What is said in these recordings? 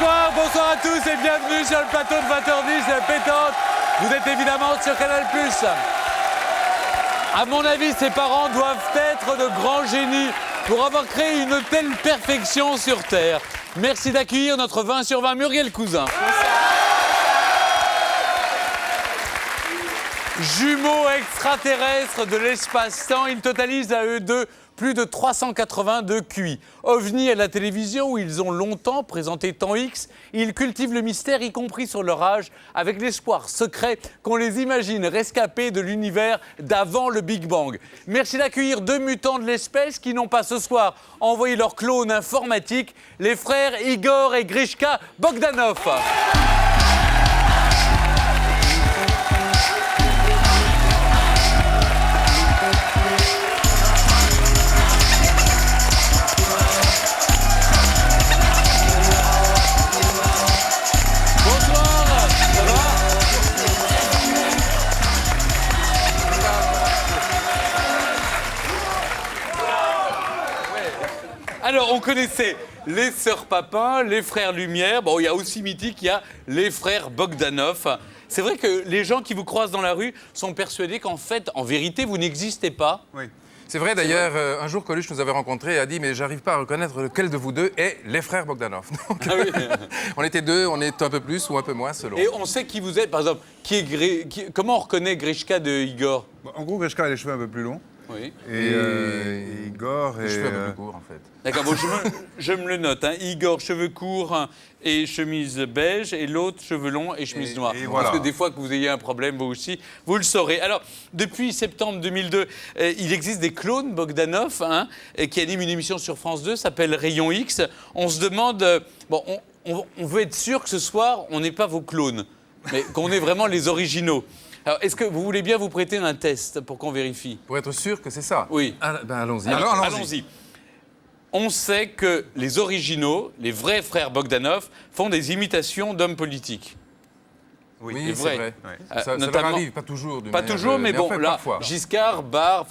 Bonsoir à tous et bienvenue sur le plateau de 20h10 de Pétante. Vous êtes évidemment sur Canal+. À mon avis, ses parents doivent être de grands génies pour avoir créé une telle perfection sur Terre. Merci d'accueillir notre 20 sur 20 Muriel Cousin. Jumeaux extraterrestres de l'espace-temps, ils totalisent à eux deux plus de 382 QI. OVNI à la télévision où ils ont longtemps présenté Temps X, ils cultivent le mystère, y compris sur leur âge, avec l'espoir secret qu'on les imagine rescapés de l'univers d'avant le Big Bang. Merci d'accueillir deux mutants de l'espèce qui n'ont pas ce soir envoyé leur clone informatique, les frères Igor et Grishka Bogdanov. Alors, on connaissait les sœurs Papin, les frères Lumière. Bon, il y a aussi mythique, il y a les frères Bogdanov. C'est vrai que les gens qui vous croisent dans la rue sont persuadés qu'en fait, en vérité, vous n'existez pas. Oui. C'est vrai, d'ailleurs, un jour, Coluche nous avait rencontrés et a dit « Mais j'arrive pas à reconnaître lequel de vous deux est les frères Bogdanov. » Donc, Ah oui. on était deux, on est un peu plus ou un peu moins, selon. Et on sait qui vous êtes, par exemple. Comment on reconnaît Grishka de Igor? En gros, Grishka a les cheveux un peu plus longs. Oui. Et Igor Les cheveux un peu plus courts, en fait. D'accord, bon, je me le note. Hein. Igor, cheveux courts et chemise beige, et l'autre, cheveux longs et chemise noire. Voilà. Parce que des fois que vous ayez un problème, vous aussi, vous le saurez. Alors, depuis septembre 2002, il existe des clones Bogdanov hein, qui animent une émission sur France 2, s'appelle Rayon X. On se demande, on veut être sûr que ce soir, on n'est pas vos clones, mais qu'on est vraiment les originaux. Alors, est-ce que vous voulez bien vous prêter un test pour qu'on vérifie? Pour être sûr que c'est ça. Oui. Allons-y. Alors, allons-y. On sait que les originaux, les vrais frères Bogdanov, font des imitations d'hommes politiques. Oui, c'est vrai. Ouais. Ça leur arrive, pas toujours. Pas toujours, mais bon, en fait, là, parfois. Giscard, Barre,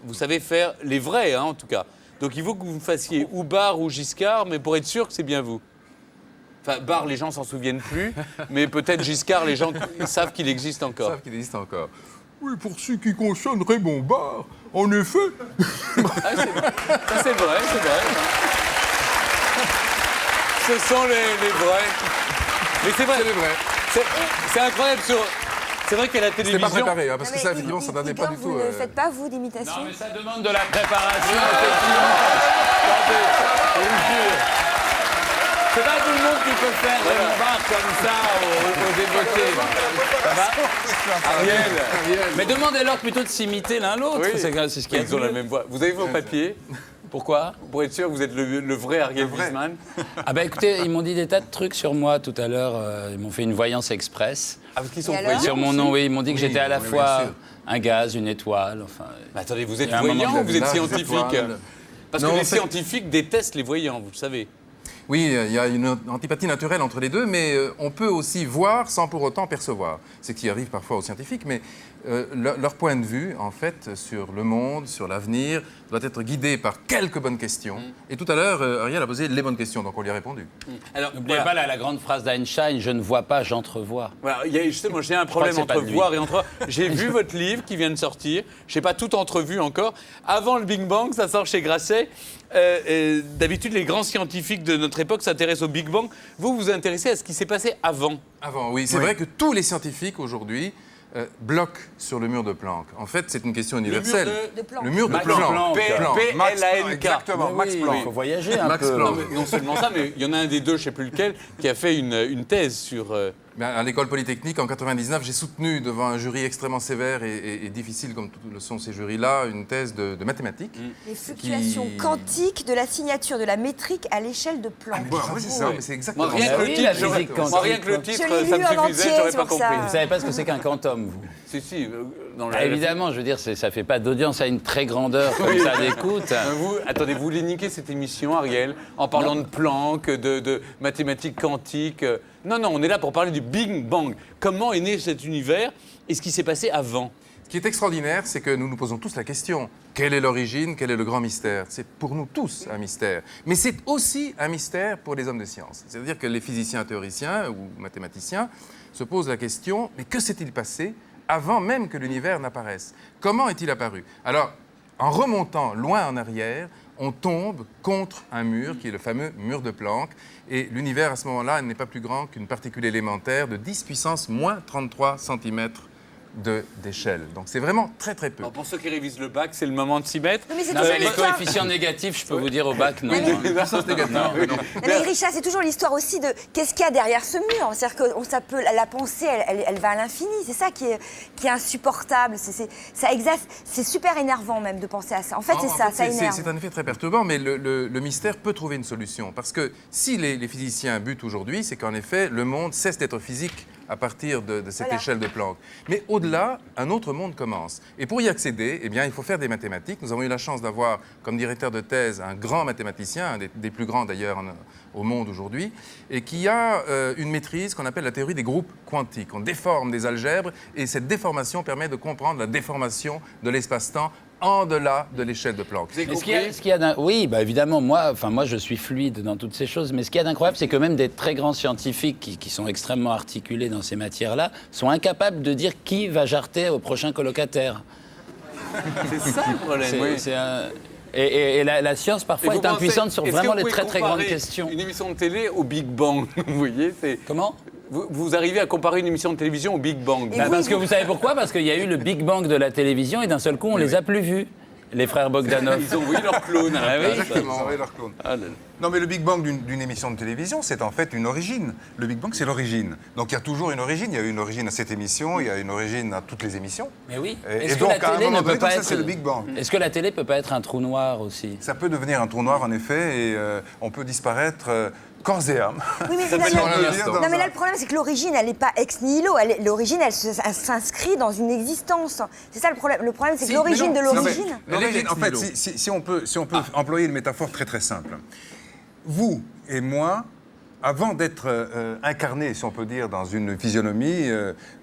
vous savez faire les vrais, hein, en tout cas. Donc il faut que vous fassiez ou Barre ou Giscard, mais pour être sûr que c'est bien vous. Enfin, Barre, les gens s'en souviennent plus, mais peut-être Giscard, les gens savent qu'il existe encore. Ils savent qu'il existe encore. Oui, pour ce qui concerne Raymond Barre, en effet. Ah, ça, c'est vrai. Ce sont les vrais. Mais c'est vrai. C'est les vrais. C'est incroyable C'est vrai qu'à la télévision... C'était pas préparé, hein, parce que ça, effectivement, ça donnait pas du tout... Vous ne faites pas, vous, d'imitation? Non, mais ça demande de la préparation, effectivement. Je vous jure. C'est pas tout le monde qui peut faire Raymond Barre comme ça au débeauté. Ça va Ariel. Mais demandez-leur plutôt de s'imiter l'un l'autre. Oui, C'est ce qui est ils ont la même voix. Vous avez vos papiers? Pourquoi? Pour être sûr que vous êtes le vrai Ariel Wiesman. Ah bah écoutez, ils m'ont dit des tas de trucs sur moi tout à l'heure. Ils m'ont fait une voyance express. Ah, parce qu'ils sont Et alors voyants Sur mon aussi. nom, oui. Ils m'ont dit que j'étais à la oui, fois bien sûr. un gaz, une étoile, enfin... Mais attendez, vous êtes Il y a un moment voyant de ou vous êtes Là, scientifique? étoiles. Parce Non, que les en fait- scientifiques détestent les voyants, vous le savez. Oui, il y a une antipathie naturelle entre les deux, mais on peut aussi voir sans pour autant percevoir. C'est ce qui arrive parfois aux scientifiques, mais leur point de vue, en fait, sur le monde, sur l'avenir, doit être guidé par quelques bonnes questions. Et tout à l'heure, Ariel a posé les bonnes questions, donc on lui a répondu. Alors, N'oubliez voilà. pas la grande phrase d'Einstein, je ne vois pas, j'entrevois. Voilà, justement, j'ai un crois problème que c'est pas entre de lui. voir et entre. J'ai vu votre livre qui vient de sortir. Je n'ai pas tout entrevu encore. Avant le Big Bang, ça sort chez Grasset. D'habitude, les grands scientifiques de notre époque s'intéressent au Big Bang. Vous vous intéressez à ce qui s'est passé avant. Avant, oui. C'est vrai que tous les scientifiques, aujourd'hui, bloquent sur le mur de Planck. En fait, c'est une question universelle. de Planck. Le mur de Max Planck. Planck. P-L-A-N-K. Exactement, Max Planck. Il faut voyager un Max peu. Planck. Non, mais non seulement ça, mais il y en a un des deux, je ne sais plus lequel, qui a fait une thèse sur... Ben, à l'école polytechnique, en 99, j'ai soutenu devant un jury extrêmement sévère et difficile, comme le sont ces jurys-là, une thèse de mathématiques. Les fluctuations quantiques de la signature de la métrique à l'échelle de Planck. Ouais, oui, c'est ça. Mais c'est exactement Moi, rien ça. que le oui, titre, la j'aurais- physique moi, rien que le titre, Je l'ai ça lu me en suffisait, entier, j'aurais c'est pas pour compris. ça. Vous savez pas ce que c'est qu'un quantum, vous? Si, dans Ah, évidemment, je veux dire, ça fait pas d'audience à une très grandeur comme ça d'écoute. Attendez, vous voulez niquer cette émission, Ariel, en parlant de Planck, de mathématiques quantiques. Non, on est là pour parler du Big Bang. Comment est né cet univers et ce qui s'est passé avant? Ce qui est extraordinaire, c'est que nous nous posons tous la question. Quelle est l'origine? Quel est le grand mystère? C'est pour nous tous un mystère. Mais c'est aussi un mystère pour les hommes de science. C'est-à-dire que les physiciens théoriciens ou mathématiciens se posent la question, mais que s'est-il passé avant même que l'univers n'apparaisse? Comment est-il apparu? Alors, en remontant loin en arrière, on tombe contre un mur qui est le fameux mur de Planck. Et l'univers, à ce moment-là, n'est pas plus grand qu'une particule élémentaire de 10 puissance moins 33 cm d'échelle. Donc c'est vraiment très très peu. Alors, pour ceux qui révisent le bac, c'est le moment de s'y mettre. Non, mais c'est Non, toujours mais les l'histoire. coefficients négatifs, je peux vous dire au bac, non. Puissance négative. Non, mais Richard, c'est toujours l'histoire aussi de qu'est-ce qu'il y a derrière ce mur. C'est-à-dire que ça peut, la pensée, elle va à l'infini. C'est ça qui est insupportable. C'est super énervant même de penser à ça. En fait, c'est ça, ça énerve. C'est un effet très perturbant, mais le mystère peut trouver une solution. Parce que si les physiciens butent aujourd'hui, c'est qu'en effet, le monde cesse d'être physique à partir de cette échelle de Planck. Mais au-delà, un autre monde commence. Et pour y accéder, eh bien, il faut faire des mathématiques. Nous avons eu la chance d'avoir comme directeur de thèse un grand mathématicien, un des plus grands d'ailleurs au monde aujourd'hui, et qui a une maîtrise qu'on appelle la théorie des groupes quantiques. On déforme des algèbres et cette déformation permet de comprendre la déformation de l'espace-temps en-delà de l'échelle de Planck. Oui, bah évidemment, moi, je suis fluide dans toutes ces choses, mais ce qu'il y a d'incroyable, c'est que même des très grands scientifiques qui sont extrêmement articulés dans ces matières-là sont incapables de dire qui va jarter au prochain colocataire. C'est ça le problème. Et la science, parfois, est impuissante sur vraiment les très, très grandes comparer questions. Une émission de télé au Big Bang, vous voyez, c'est... Comment ? Vous arrivez à comparer une émission de télévision au Big Bang. Parce que vous savez pourquoi? Parce qu'il y a eu le Big Bang de la télévision et d'un seul coup, on les a plus vus, les frères Bogdanov. Ils ont envoyé leur clone. Ah oui. Exactement, ouais, leur clone. Non, mais le Big Bang d'une émission de télévision, c'est en fait une origine. Le Big Bang, c'est l'origine. Donc il y a toujours une origine. Il y a une origine à cette émission, il y a une origine à toutes les émissions. Mais oui. Et Est-ce que donc, la à un télé moment ne peut donné, pas ça, être... c'est le Big Bang. Est-ce que la télé peut pas être un trou noir aussi? Ça peut devenir un trou noir, en effet, et on peut disparaître corps et âme. Oui, mais Ça s'appelle non, dans l'instant. non, mais là, le problème, c'est que l'origine, elle n'est pas ex nihilo. L'origine, elle s'inscrit dans une existence. C'est ça le problème. Le problème, c'est que l'origine de l'origine... L'origine, en fait, si on peut employer une métaphore très très simple. Vous et moi, avant d'être incarnés, si on peut dire, dans une physionomie,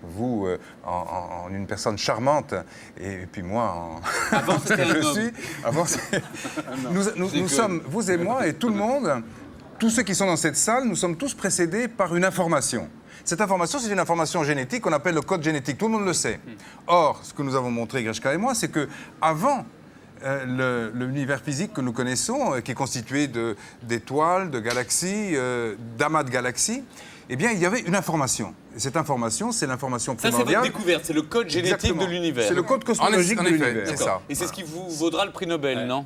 vous en une personne charmante, et puis moi en... Avant, c'était un homme. Avant, nous sommes, vous et moi et tout le monde, tous ceux qui sont dans cette salle, nous sommes tous précédés par une information. Cette information, c'est une information génétique qu'on appelle le code génétique. Tout le monde le sait. Or, ce que nous avons montré, Grishka et moi, c'est que avant l'univers physique que nous connaissons, qui est constitué d'étoiles, de galaxies, d'amas de galaxies, eh bien, il y avait une information. Et cette information, c'est l'information Ça, c'est primordiale. votre découverte, c'est le code génétique Exactement. de l'univers. C'est le code cosmologique En de effet, l'univers. c'est ça. Et c'est ce qui vous vaudra le prix Nobel, non?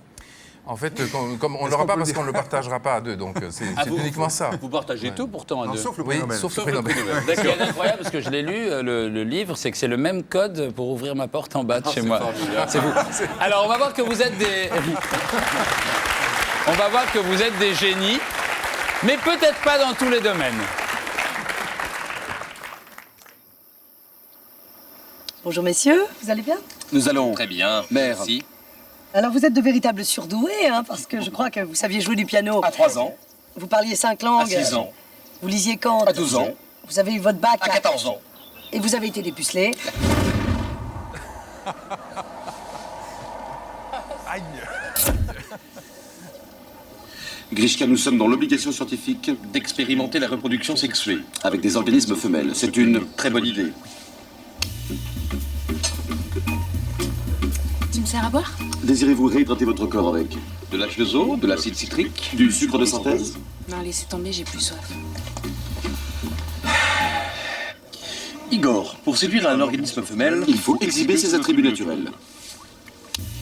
En fait, comme on ne l'aura pas parce qu'on ne le partagera pas à deux, donc c'est uniquement ça. Vous partagez tout pourtant à Non, deux. sauf le Oui, prix Nobel. sauf le Sauf prix le prix Nobel. Nobel. Ce qui est incroyable, parce que je l'ai lu, le livre, c'est que c'est le même code pour ouvrir ma porte en bas de chez moi. formidable. C'est vous. Alors, on va voir que vous êtes des... on va voir que vous êtes des génies, mais peut-être pas dans tous les domaines. Bonjour messieurs, vous allez bien? Nous allons. Très bien, Mère. merci. Alors vous êtes de véritables surdoués, hein, parce que je crois que vous saviez jouer du piano. À 3 ans, Vous parliez 5 langues. à 6 ans, Vous lisiez Kant. à 12 ans, Vous avez eu votre bac. à 14 ans. Et vous avez été dépucelé. Grishka, nous sommes dans l'obligation scientifique D'expérimenter la reproduction sexuée. avec des organismes femelles. C'est une... Très bonne idée. Tu me sers à boire? Désirez-vous réhydrater votre corps avec De l'H2O, de l'acide citrique. du sucre de synthèse? Non, laissez tomber, j'ai plus soif. Igor, pour séduire un organisme femelle, Il faut exhiber ses attributs naturels.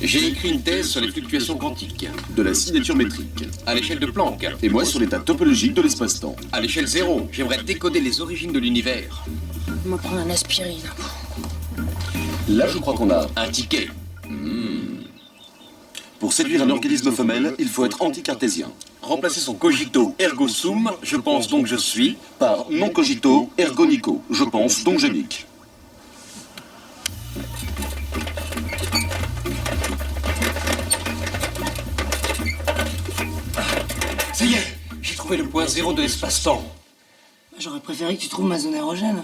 j'ai écrit une thèse sur les fluctuations quantiques. De la signature métrique. À l'échelle de Planck. Et moi sur l'état topologique de l'espace-temps. À l'échelle 0, j'aimerais décoder les origines de l'univers. On va prendre un aspirine. Là, je crois qu'on a... Un ticket. Pour séduire un organisme femelle, il faut être anti-cartésien. Remplacer son cogito ergo sum, je pense donc je suis. Par non cogito, ergo nico. Je pense, donc je nique. Ça y est, j'ai trouvé le point zéro de l'espace-temps. J'aurais préféré que tu trouves ma zone érogène.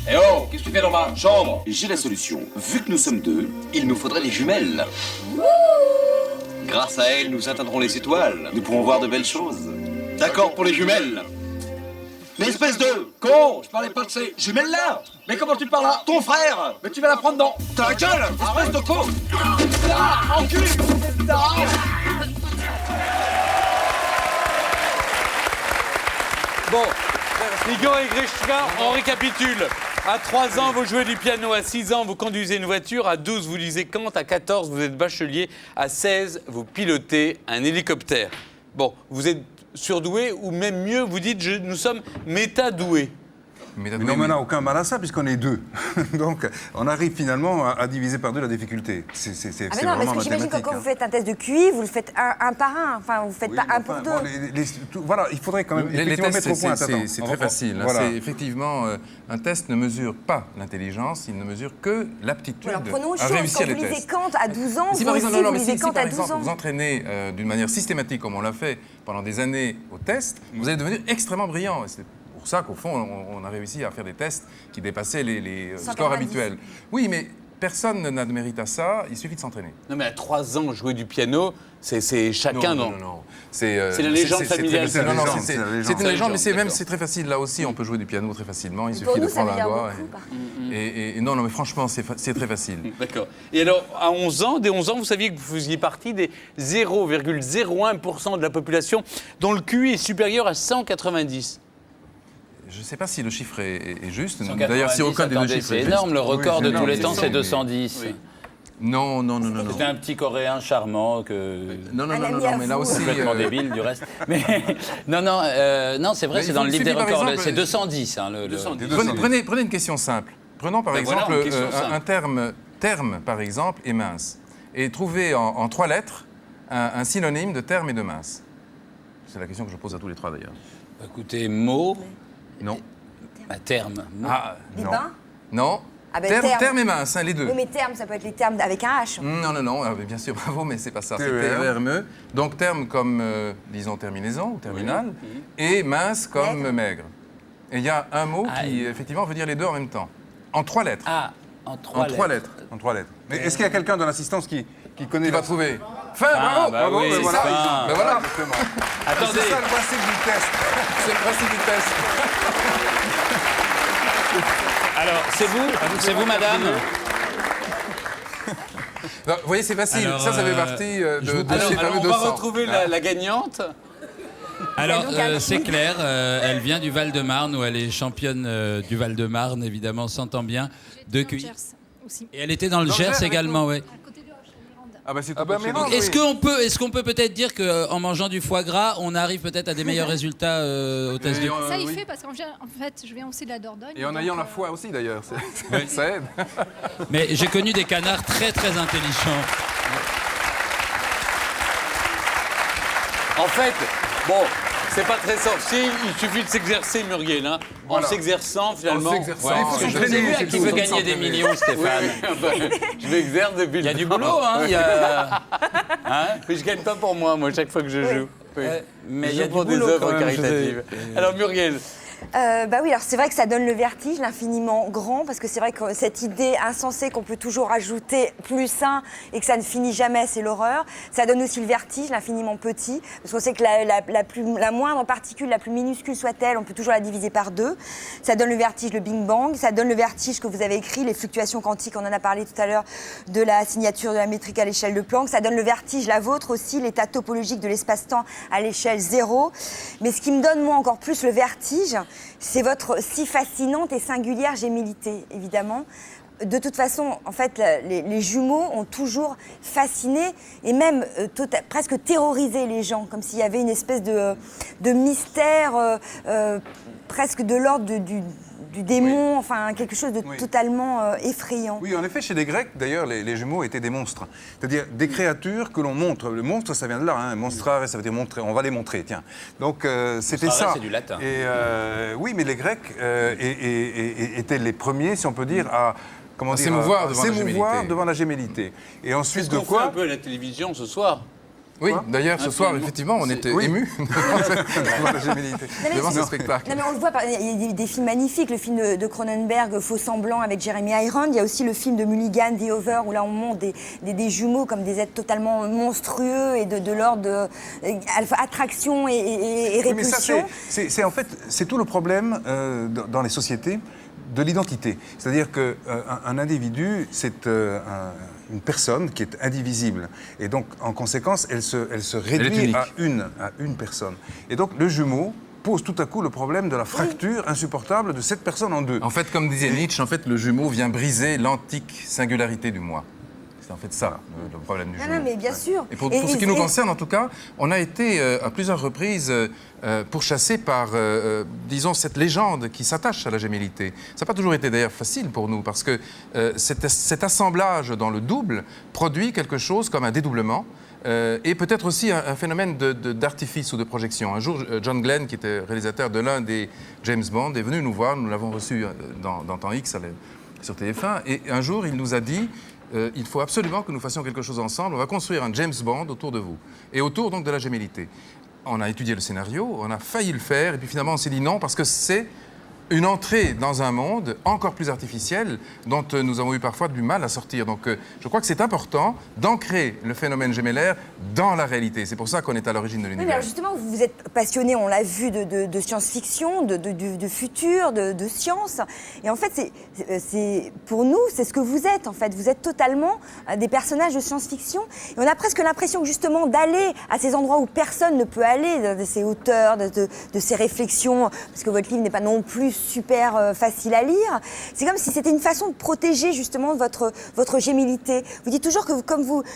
Eh oh, qu'est-ce que tu fais dans ma chambre? J'ai la solution. Vu que nous sommes deux, il nous faudrait des jumelles. Grâce à elle, nous atteindrons les étoiles. Nous pourrons voir de belles choses. D'accord pour les jumelles. Mais espèce de con, je parlais pas de ces jumelles-là. Mais comment tu parles à ton frère? Mais tu vas la prendre dans ta gueule, espèce de con. Ah, enculé. Ah. Bon, Igor et Grishka, on récapitule. À 3 ans, vous jouez du piano. À 6 ans, vous conduisez une voiture. À 12, vous lisez Kant. À 14, vous êtes bachelier. À 16, vous pilotez un hélicoptère. Bon, vous êtes surdoué ou même mieux, vous dites nous sommes métadoués. Mais non, mais on n'a aucun mal à ça puisqu'on est deux. Donc, on arrive finalement à diviser par deux la difficulté. C'est Ah mais non, parce que j'imagine que quand vous faites un test de QI, vous le faites un par un. Enfin, vous ne faites pas un pour deux. Bon, voilà, il faudrait quand même Les tests, mettre au point. c'est très facile. Voilà. C'est effectivement, un test ne mesure pas l'intelligence, il ne mesure que l'aptitude Alors prenons une à chose, réussir quand les vous lisez tests. Kant à 12 ans, Si vous par aussi, exemple, vous lisez Kant à 12 ans. vous entraînez d'une manière systématique, comme on l'a fait pendant des années au test, vous allez devenir extrêmement brillant. Et c'est pour ça qu'au fond, on a réussi à faire des tests qui dépassaient les scores 190. habituels. Oui, mais personne n'a de mérite à ça, il suffit de s'entraîner. Non, mais à 3 ans, jouer du piano, c'est chacun dans. Non. C'est la légende familiale. c'est la Non, légende, c'est c'est la légende. une légende, mais D'accord. c'est très facile. Là aussi, on peut jouer du piano très facilement. Il Pour suffit de nous, ça prendre veut un dire doigt. beaucoup, par contre. Et non, mais franchement, c'est très facile. D'accord. Et alors, à 11 ans, dès 11 ans, vous saviez que vous faisiez partie des 0,01% de la population dont le QI est supérieur à 190. Je ne sais pas si le chiffre est juste. 190, D'ailleurs, si aucun des deux attendez, chiffres c'est est juste. énorme, le record c'est de tous énorme, les c'est temps, c'est énorme. 210. Oui. Non. C'était un petit Coréen charmant que... Non, Un ami à mais là vous. aussi. Complètement débile du reste. Mais non, c'est vrai, Mais c'est il dans le livre des suffit, par records. exemple, C'est 210. Hein, 210. Prenez une question simple. Prenons par Ben voilà, exemple une question simple. un terme, par exemple, et mince. Et trouvez en 3 lettres un synonyme de terme et de mince. C'est la question que je pose à tous les 3 d'ailleurs. Écoutez, mot, Non. à terme. Mot. Ah, Les Non. bains. non. Ah ben, terme. Terme et mince, hein, les deux. Oui, mais termes, ça peut être les termes avec un H. Non, bien sûr, bravo, mais c'est pas ça. C'est TER. TERME. Donc terme comme, disons, terminaison ou terminal, et mince comme maigre. Et il y a un mot qui, effectivement, veut dire les deux en même temps. En 3 lettres. Ah, en 3 En 3 lettres. En 3 lettres. Mais est-ce qu'il y a quelqu'un dans l'assistance qui connaît Qui va la- trouver. Fin, bravo, bah bravo, oui, ben voilà. fin. Ben voilà, Exactement. Attendez, C'est ça le principe du test. c'est le principe du test. alors, c'est vous, madame Non, vous voyez, c'est facile. Alors, ça fait partie de ces Alors, fameux on 200. va retrouver la gagnante. Alors, donc un c'est truc. clair, elle vient du Val-de-Marne, où elle est championne du Val-de-Marne, évidemment, on s'entend bien, de QI. Et elle était dans le Gers également, oui. Ah bah c'est tout. Ah bah, pour mais chez non, nous. Est-ce qu'on peut peut-être dire qu'en mangeant du foie gras, on arrive peut-être à des meilleurs résultats au test de... Ça, il fait parce qu'en fait, je viens aussi de la Dordogne. Et en donc, ayant la foi aussi, d'ailleurs. Ça aide. Mais j'ai connu des canards très très intelligents. En fait, bon, c'est pas très sorcier, il suffit de s'exercer, Muriel. Hein. Voilà. En s'exerçant, finalement. En s'exerçant. Ouais, Il faut je- s'entraîner, Vous, c'est qui tout. veut Faut gagner des s'entraîner. millions, Stéphane? Je m'exerce depuis Il y a du boulot, hein, il y a... Hein? Mais je gagne pas pour moi, chaque fois que je joue. Oui. Mais Je il y a joue du pour des boulot œuvres quand même, je caritatives. sais. Alors, Muriel, Bah oui, alors c'est vrai que ça donne le vertige, l'infiniment grand, parce que c'est vrai que cette idée insensée qu'on peut toujours ajouter plus 1 et que ça ne finit jamais, c'est l'horreur. Ça donne aussi le vertige, l'infiniment petit, parce qu'on sait que la moindre particule, la plus minuscule soit-elle, on peut toujours la diviser par 2. Ça donne le vertige, le Big Bang. Ça donne le vertige que vous avez écrit, les fluctuations quantiques, on en a parlé tout à l'heure, de la signature de la métrique à l'échelle de Planck. Ça donne le vertige, la vôtre aussi, l'état topologique de l'espace-temps à l'échelle 0. Mais ce qui me donne, moi, encore plus le vertige, c'est votre si fascinante et singulière gémilité, évidemment. De toute façon, en fait, les jumeaux ont toujours fasciné et même presque terrorisé les gens, comme s'il y avait une espèce de mystère presque de l'ordre du démon, enfin quelque chose de totalement effrayant. Oui, en effet, chez les Grecs, d'ailleurs, les jumeaux étaient des monstres. C'est-à-dire des créatures que l'on montre. Le monstre, ça vient de là, hein. Monstrare, ça veut dire montrer. On va les montrer, tiens. Donc, c'était Monstrare, ça. c'est du latin. Et oui, mais les Grecs étaient les premiers, si on peut dire, à s'émouvoir devant la s'émouvoir gémellité. devant la gémellité. Et ensuite, c'est ce de qu'on fait un quoi peu à la télévision ce soir. Oui, Quoi d'ailleurs, ce soir, effectivement, on était émus devant la gémellité, devant ce spectacle. Non, mais on le voit, il y a des films magnifiques. Le film de Cronenberg, Faux Semblant, avec Jeremy Irons. Il y a aussi le film de Mulligan, The Over, où là, on montre des jumeaux comme des êtres totalement monstrueux et de l'ordre de attraction et Oui, mais ça, répulsion. en fait, c'est tout le problème dans les sociétés de l'identité. C'est-à-dire qu'un individu, c'est une personne qui est indivisible. Et donc, en conséquence, elle se réduit à une personne. Et donc, le jumeau pose tout à coup le problème de la fracture insupportable de cette personne en deux. En fait, comme disait Nietzsche, en fait, le jumeau vient briser l'antique singularité du moi. C'est en fait ça, le problème du jumeau. Non, mais bien sûr. Et pour ce qui nous concerne, en tout cas, on a été à plusieurs reprises pourchassés par, disons, cette légende qui s'attache à la gémellité. Ça n'a pas toujours été d'ailleurs facile pour nous, parce que cet assemblage dans le double produit quelque chose comme un dédoublement. Et peut-être aussi un phénomène d'artifice ou de projection. Un jour, John Glenn, qui était réalisateur de l'un des James Bond, est venu nous voir. Nous l'avons reçu dans Temps X sur TF1. Et un jour, il nous a dit... il faut absolument que nous fassions quelque chose ensemble. On va construire un James Bond autour de vous. Et autour, donc, de la gémellité. On a étudié le scénario, on a failli le faire, et puis finalement, on s'est dit non, parce que c'est une entrée dans un monde encore plus artificiel dont nous avons eu parfois du mal à sortir. Donc je crois que c'est important d'ancrer le phénomène gémellaire dans la réalité. C'est pour ça qu'on est à l'origine de Oui, l'univers. mais alors justement, vous êtes passionné, on l'a vu, de science-fiction, de futur, de science. Et en fait, pour nous, c'est ce que vous êtes, en fait. Vous êtes totalement des personnages de science-fiction. Et on a presque l'impression que justement d'aller à ces endroits où personne ne peut aller, de ces hauteurs, de ces réflexions, parce que votre livre n'est pas non plus super facile à lire. C'est comme si c'était une façon de protéger justement votre gémellité. Vous dites toujours que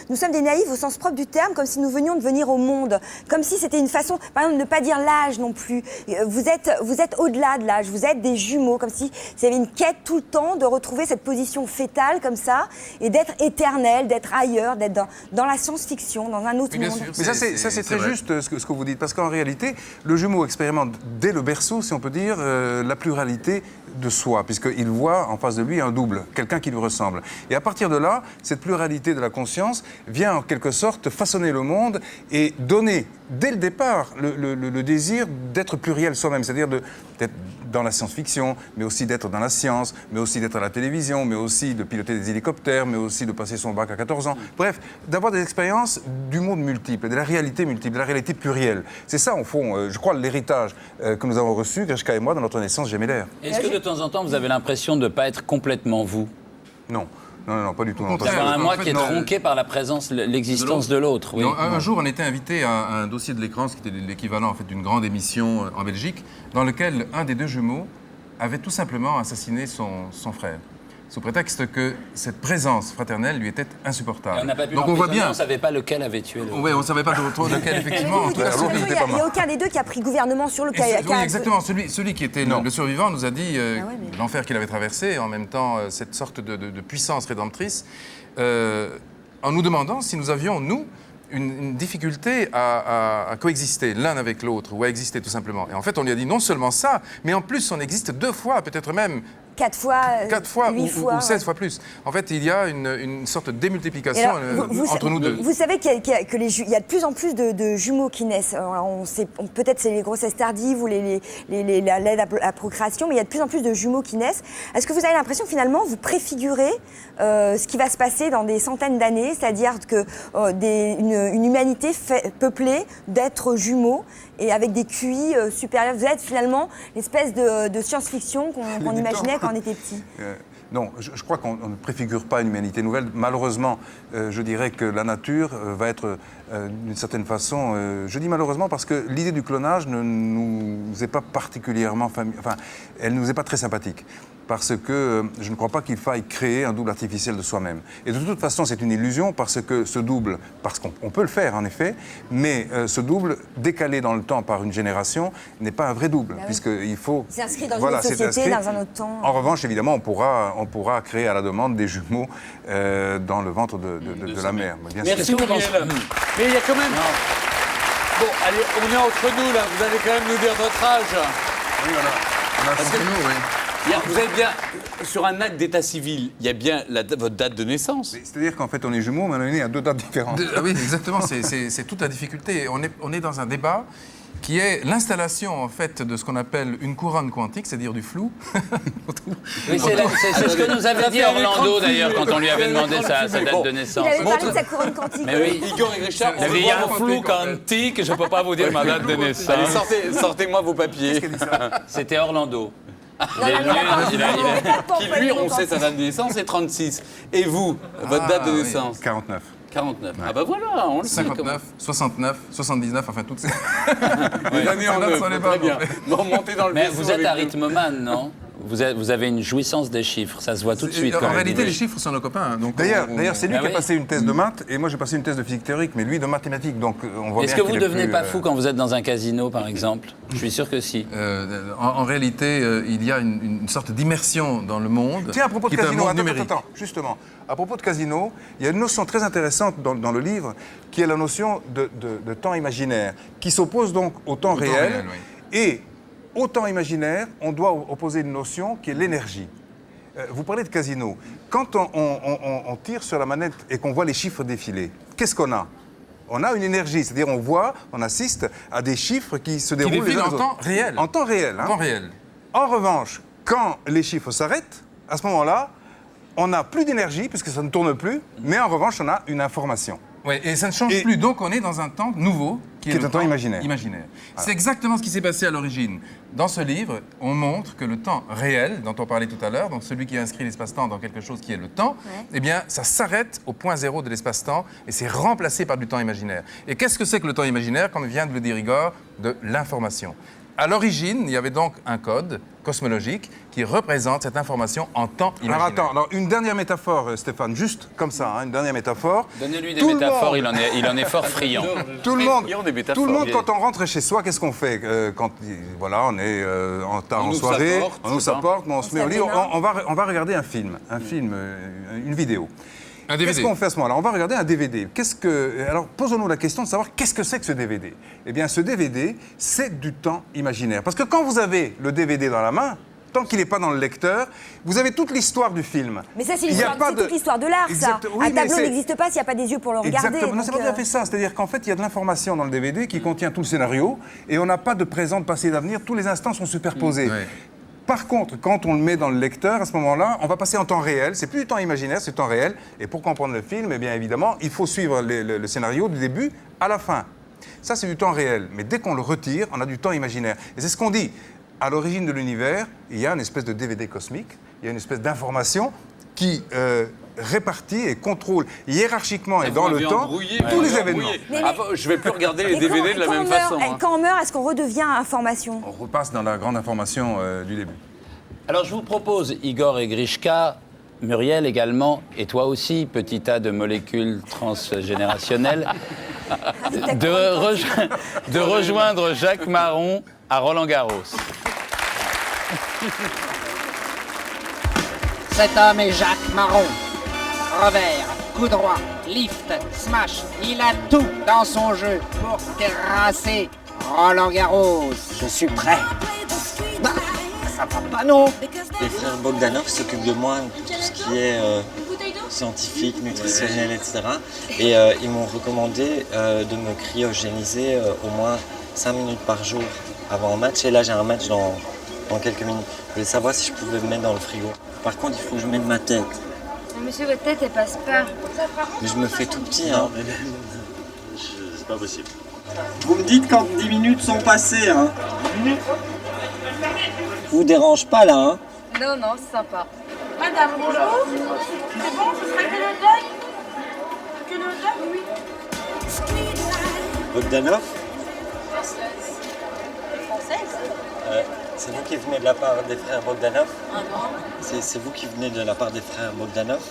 nous sommes des naïfs au sens propre du terme, comme si nous venions de venir au monde, comme si c'était une façon, par exemple, de ne pas dire l'âge non plus. Vous êtes au-delà de l'âge, vous êtes des jumeaux, comme si vous avez une quête tout le temps de retrouver cette position fétale comme ça, et d'être éternel, d'être ailleurs, d'être dans la science-fiction, dans un autre monde. Sûr, mais ça, c'est très vrai. juste ce que vous dites, parce qu'en réalité, le jumeau expérimente dès le berceau, si on peut dire, la pluralité de soi, puisqu'il voit en face de lui un double, quelqu'un qui lui ressemble. Et à partir de là, cette pluralité de la conscience vient en quelque sorte façonner le monde et donner, dès le départ, le désir d'être pluriel soi-même, c'est-à-dire d'être dans la science-fiction, mais aussi d'être dans la science, mais aussi d'être à la télévision, mais aussi de piloter des hélicoptères, mais aussi de passer son bac à 14 ans. Bref, d'avoir des expériences du monde multiple, de la réalité multiple, de la réalité plurielle. C'est ça, au fond, je crois, l'héritage que nous avons reçu, Grishka et moi, dans notre naissance gémellaire. Est-ce que de temps en temps, vous avez l'impression de ne pas être complètement vous? Non. Non, pas du tout. Enfin, un moi qui est tronqué par la présence, l'existence de l'autre. Oui. Un jour, on était invité à un dossier de l'écran, ce qui était l'équivalent en fait, d'une grande émission en Belgique, dans lequel un des deux jumeaux avait tout simplement assassiné son frère, sous prétexte que cette présence fraternelle lui était insupportable. Et on n'a pas pu donc on voit bien. On ne savait pas lequel avait tué le... Oui, on ne savait pas trop lequel, effectivement. Il n'y a aucun des deux qui a pris gouvernement sur le cas. Oui, exactement. Celui qui était le survivant nous a dit l'enfer qu'il avait traversé, et en même temps cette sorte de puissance rédemptrice, en nous demandant si nous avions, nous, une difficulté à coexister l'un avec l'autre, ou à exister tout simplement. Et en fait, on lui a dit non seulement ça, mais en plus, on existe 2 fois, peut-être même 4 fois, 8 fois, ou 16 fois plus. En fait, il y a une sorte de démultiplication entre nous deux. Vous savez qu'il y a de plus en plus de jumeaux qui naissent. Peut-être c'est les grossesses tardives ou l'aide à la procréation, mais il y a de plus en plus de jumeaux qui naissent. Est-ce que vous avez l'impression que finalement vous préfigurez ce qui va se passer dans des centaines d'années, c'est-à-dire une humanité peuplée d'êtres jumeaux et avec des QI supérieurs? Vous êtes finalement l'espèce de science-fiction qu'on imaginait quand on était petit. Non, je crois qu'on ne préfigure pas une humanité nouvelle. Malheureusement, je dirais que la nature va être, d'une certaine façon... je dis malheureusement parce que l'idée du clonage ne nous est pas particulièrement... Enfin, elle ne nous est pas très sympathique. Parce que je ne crois pas qu'il faille créer un double artificiel de soi-même. Et de toute façon, c'est une illusion parce que ce double, parce qu'on peut le faire en effet, mais ce double, décalé dans le temps par une génération, n'est pas un vrai double, puisqu'il faut... C'est inscrit dans une autre société, dans un autre temps. En revanche, évidemment, on pourra créer à la demande des jumeaux dans le ventre de la mère. Bien sûr. Merci beaucoup. Mais il y a quand même... Bon, allez, on est entre nous là, vous allez quand même nous dire votre âge. Oui, on a un sentiment, oui. Vous avez bien, sur un acte d'état civil, il y a bien votre date de naissance. C'est-à-dire qu'en fait, on est jumeaux, mais on est nés à 2 dates différentes. Oui, exactement, c'est toute la difficulté. On est dans un débat qui est l'installation en fait de ce qu'on appelle une couronne quantique, c'est-à-dire du flou. Oui, c'est ce que nous avait dit Orlando d'ailleurs quand on lui avait demandé sa date de naissance. Il avait parlé de sa couronne quantique. Mais oui, Igor et Richard, il y a un flou quantique, je ne peux pas vous dire ma date de naissance. Allez, sortez-moi vos papiers. C'était Orlando. Qui lui, on sait sa date de naissance, c'est 36. Et vous, votre date de naissance? 49. 49. Ah bah voilà, on le sait. 59, 69, 79, enfin toutes ces... Les années en œuvre, très bien. Bon, montez dans le Mais vaisseau vous êtes avec nous. arithmomane, non? Vous avez une jouissance des chiffres, ça se voit tout de suite. En réalité, les chiffres sont nos copains. Donc D'ailleurs, c'est lui qui a oui. passé une thèse de maths, et moi j'ai passé une thèse de physique théorique, mais lui de mathématiques, donc on voit bien Est-ce que vous qu'il devenez plus, pas fou quand vous êtes dans un casino, par exemple? Je suis sûr que si. en réalité, il y a une sorte d'immersion dans le monde. Tiens, à propos de qui est un casino, monde numérique. attends, justement, à propos de casino, il y a une notion très intéressante dans le livre, qui est la notion de temps imaginaire, qui s'oppose donc au temps réel. Oui. Et au temps imaginaire, on doit opposer une notion qui est l'énergie. Vous parlez de casino. Quand on tire sur la manette et qu'on voit les chiffres défiler, qu'est-ce qu'on a? On a une énergie, c'est-à-dire on assiste à des chiffres qui se déroulent défilent les uns en les temps autres. réel. En temps réel. En temps réel. En revanche, quand les chiffres s'arrêtent, à ce moment-là, on n'a plus d'énergie, puisque ça ne tourne plus, mais en revanche, on a une information. Oui, et ça ne change plus. Donc on est dans un temps nouveau qui est un temps imaginaire. Voilà. C'est exactement ce qui s'est passé à l'origine. Dans ce livre, on montre que le temps réel, dont on parlait tout à l'heure, donc celui qui inscrit l'espace-temps dans quelque chose qui est le temps, eh bien, ça s'arrête au point zéro de l'espace-temps et c'est remplacé par du temps imaginaire. Et qu'est-ce que c'est que le temps imaginaire? Comme vient de le dire Igor, de l'information. À l'origine, il y avait donc un code cosmologique qui représente cette information en temps imaginaire. Alors une dernière métaphore, Stéphane, juste comme ça, une dernière métaphore. Donnez-lui des métaphores, il en est fort friand. Tout le monde, quand on rentre chez soi, qu'est-ce qu'on fait quand on est en tard en soirée, on ouvre sa porte, on se met au lit, on va regarder un film, une vidéo. Qu'est-ce qu'on fait à ce moment-là? On va regarder un DVD. Alors, posons-nous la question de savoir qu'est-ce que c'est que ce DVD? Eh bien, ce DVD, c'est du temps imaginaire. Parce que quand vous avez le DVD dans la main, tant qu'il n'est pas dans le lecteur, vous avez toute l'histoire du film. Mais ça, c'est toute l'histoire de l'art, ça. Un tableau n'existe pas s'il n'y a pas des yeux pour le regarder. Exactement. Non, c'est pas tout à fait ça. C'est-à-dire qu'en fait, il y a de l'information dans le DVD qui contient tout le scénario, et on n'a pas de présent, de passé, d'avenir. Tous les instants sont superposés. Par contre, quand on le met dans le lecteur, à ce moment-là, on va passer en temps réel. C'est plus du temps imaginaire, c'est du temps réel. Et pour comprendre le film, eh bien évidemment, il faut suivre le scénario du début à la fin. Ça, c'est du temps réel. Mais dès qu'on le retire, on a du temps imaginaire. Et c'est ce qu'on dit. À l'origine de l'univers, il y a une espèce de DVD cosmique, il y a une espèce d'information qui répartit et contrôle hiérarchiquement et dans le temps tous les événements. Je ne vais plus regarder les DVD de la même façon. Quand on meurt, est-ce qu'on redevient information? On repasse dans la grande information du début. Alors je vous propose, Igor et Grishka, Muriel également, et toi aussi, petit tas de molécules transgénérationnelles, de rejoindre Jacques Marron à Roland-Garros. Cet homme est Jacques Marron. Revers, coup droit, lift, smash, il a tout dans son jeu pour terrasser Roland-Garros. Je suis prêt. Bah, ça va pas, non? Les frères Bogdanov s'occupent de moi pour tout ce qui est scientifique, nutritionnel, etc. Et ils m'ont recommandé de me cryogéniser au moins 5 minutes par jour avant un match. Et là, j'ai un match dans quelques minutes. Je voulais savoir si je pouvais me mettre dans le frigo. Par contre, il faut que je mette ma tête. Monsieur, votre tête, elle passe pas. Mais je me fais tout petit, hein. C'est pas possible. Vous me dites quand 10 minutes sont passées, hein. 10 minutes. Vous dérange pas, là, hein. Non, non, c'est sympa. Madame, bonjour. C'est bon, ce sera que le deuil? Que le deuil, oui. Bogdanov? Française. C'est vous qui venez de la part des frères Bogdanov? Ah non. C'est vous qui venez de la part des frères Bogdanov?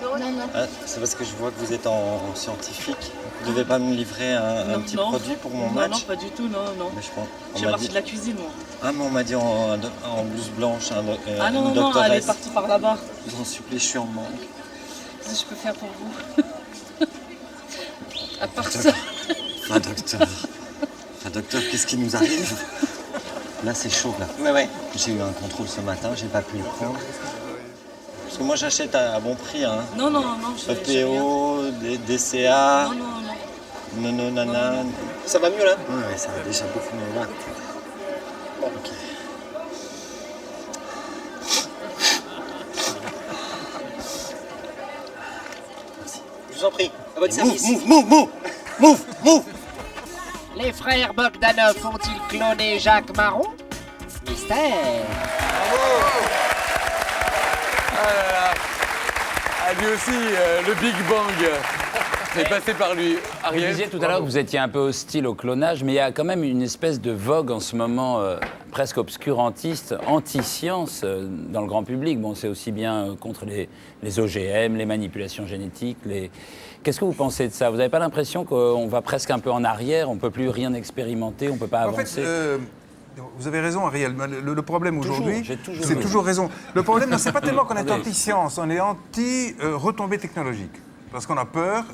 Non, non, non. Ah, c'est parce que je vois que vous êtes en scientifique. Vous ne devez pas me livrer un petit produit pour mon match? Non, pas du tout, non, non. Mais je pense. J'ai parti de la cuisine, moi. Ah, mais on m'a dit en blouse blanche, ah non, non, non, elle est partie par là-bas. Je vous en supplie, je suis en manque. Qu'est-ce que je peux faire pour vous? À part ça. Docteur, qu'est-ce qui nous arrive? Là, c'est chaud, là. Ouais. J'ai eu un contrôle ce matin, j'ai pas pu le prendre. Parce que moi, j'achète à bon prix, hein. Non. EPO, DCA... Non, nana... Ça va mieux, là? Ouais, ça va déjà beaucoup mieux, là. Bon. Ok. Je vous en prie, à votre service. Move. Les frères Bogdanov ont-ils cloné Jacques Marron? Mystère. Ah là là. Ah, lui aussi, le Big Bang est passé par lui. Vous Ariel, disiez tout à l'heure que vous étiez un peu hostile au clonage, mais il y a quand même une espèce de vogue en ce moment presque obscurantiste, anti-science dans le grand public. Bon, c'est aussi bien contre les OGM, les manipulations génétiques. Qu'est-ce que vous pensez de ça? Vous n'avez pas l'impression qu'on va presque un peu en arrière, on ne peut plus rien expérimenter, on ne peut pas avancer? En fait, vous avez raison, Ariel. Le problème aujourd'hui, toujours c'est toujours raison. Le problème, non, c'est pas tellement qu'on est anti-science, on est anti-retombées technologiques. Parce qu'on a peur,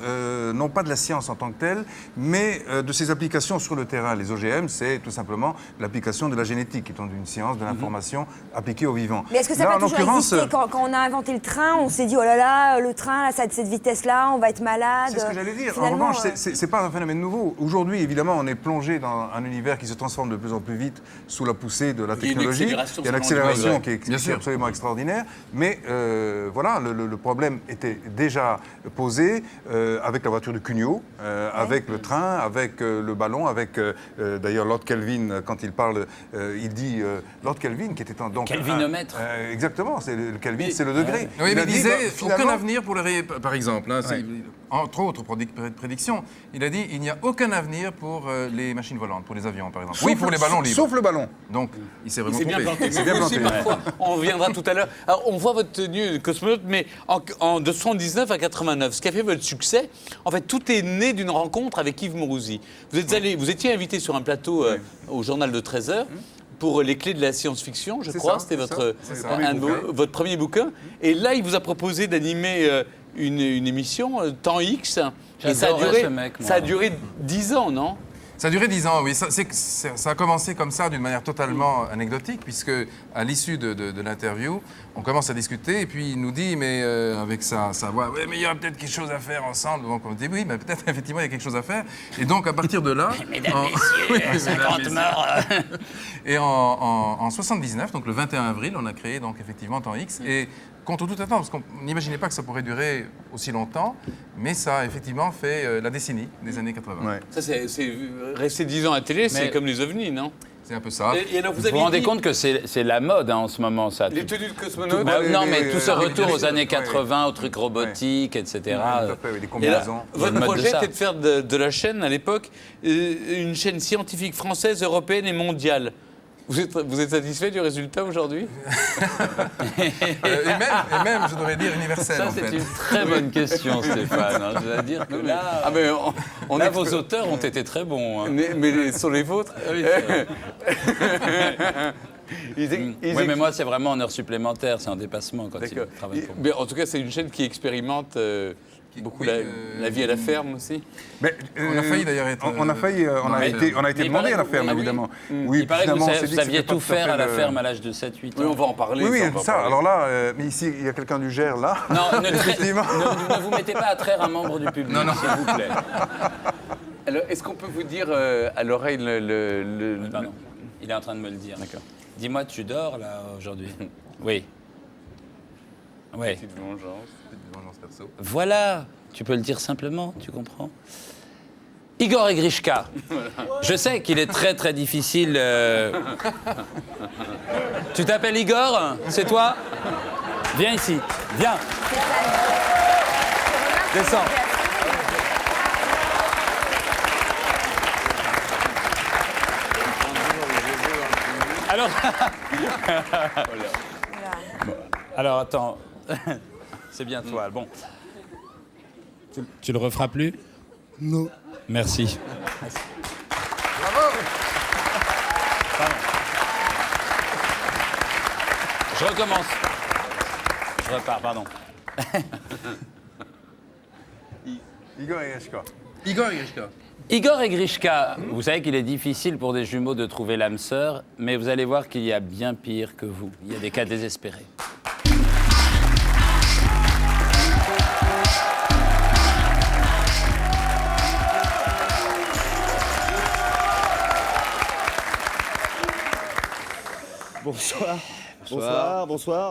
non pas de la science en tant que telle, mais de ses applications sur le terrain. Les OGM, c'est tout simplement l'application de la génétique, qui est une science de l'information appliquée au vivant. Mais est-ce que ça n'a pas toujours existé? Quand on a inventé le train, on s'est dit, oh là là, le train, là, ça a cette vitesse-là, on va être malade. C'est ce que j'allais dire. Finalement, en revanche, c'est pas un phénomène nouveau. Aujourd'hui, évidemment, on est plongé dans un univers qui se transforme de plus en plus vite sous la poussée de la technologie. Il y a une accélération qui est absolument extraordinaire. Mais voilà, le problème était déjà posé avec la voiture de Cugnot, avec le train, avec le ballon, avec d'ailleurs Lord Kelvin, quand il parle, il dit Lord Kelvin qui était donc Kelvinomètre. Exactement, c'est le Kelvin, c'est le degré. Oui, mais il disait finalement, aucun avenir pour par exemple, hein, entre autres prédictions, il a dit il n'y a aucun avenir pour les machines volantes, pour les avions par exemple. Oui, pour les ballons libres. Sauf le ballon. Donc, il s'est vraiment c'est bien trompé. planté. C'est bien planté. Parfois, on reviendra tout à l'heure. Alors, on voit votre tenue de cosmonaute, mais de 79 à 89, ce qui a fait votre succès, en fait, tout est né d'une rencontre avec Yves Mourouzi. Vous étiez invité sur un plateau au journal de 13h. Pour les clés de la science-fiction, je crois, c'était votre premier bouquin. Et là, il vous a proposé d'animer une émission, Temps X. Et ça a duré 10 ans, non? Ça a duré 10 ans, oui. Ça a commencé comme ça, d'une manière totalement anecdotique, puisque à l'issue de l'interview, on commence à discuter, et puis il nous dit, mais avec sa voix, ouais, mais il y a peut-être quelque chose à faire ensemble. Donc on dit, oui, mais peut-être effectivement il y a quelque chose à faire. Et donc à partir de là... Mesdames, messieurs, 50 morts. Et en 79, donc le 21 avril, on a créé donc effectivement Temps X. Et contre toute attente, parce qu'on n'imaginait pas que ça pourrait durer aussi longtemps, mais ça a effectivement fait la décennie des années 80. Ouais. Ça, c'est rester 10 ans à la télé, c'est comme les ovnis, non? C'est un peu ça. Et alors, vous vous rendez compte que c'est la mode en ce moment, ça? Les tenues de cosmonautes? Non, mais tout ce retour aux années 80, aux trucs robotiques, etc. Les combinaisons. Votre projet était de faire de la chaîne, à l'époque, une chaîne scientifique française, européenne et mondiale. Vous êtes satisfait du résultat aujourd'hui? et même, je devrais dire, universel. Ça, c'est une très bonne question, Stéphane. Je dois dire que là, vos auteurs ont été très bons. Hein. Mais sont les vôtres? Oui, oui, mais moi, c'est vraiment en heure supplémentaire, c'est un dépassement quand ils travaillent pour moi. Mais en tout cas, c'est une chaîne qui expérimente beaucoup la vie à la ferme aussi. Mais, on a failli d'ailleurs être... On a été demandé à la ferme, évidemment. Oui, il paraît que vous saviez tout faire à la ferme à l'âge de 7-8 ans. Oui, on va en parler. Oui, ça. Alors là, mais ici, il y a quelqu'un du Gers, là. Non, ne vous mettez pas à traire un membre du public, s'il vous plaît. Alors, est-ce qu'on peut vous dire à l'oreille Pardon, il est en train de me le dire. D'accord. Dis-moi, tu dors, là, aujourd'hui? Oui. Oui. Petite vengeance perso. Voilà, tu peux le dire simplement, tu comprends? Igor et Grishka. Je sais qu'il est très très difficile. Tu t'appelles Igor? C'est toi? Viens ici, viens. Descends. Alors... Alors attends, c'est bien toi. Bon, tu le referas plus? Non. Merci. Bravo. Pardon. Je recommence. Je repars, pardon. Igor et Grishka. Igor et Grishka. Igor et Grishka, vous savez qu'il est difficile pour des jumeaux de trouver l'âme sœur, mais vous allez voir qu'il y a bien pire que vous. Il y a des cas désespérés. Bonsoir.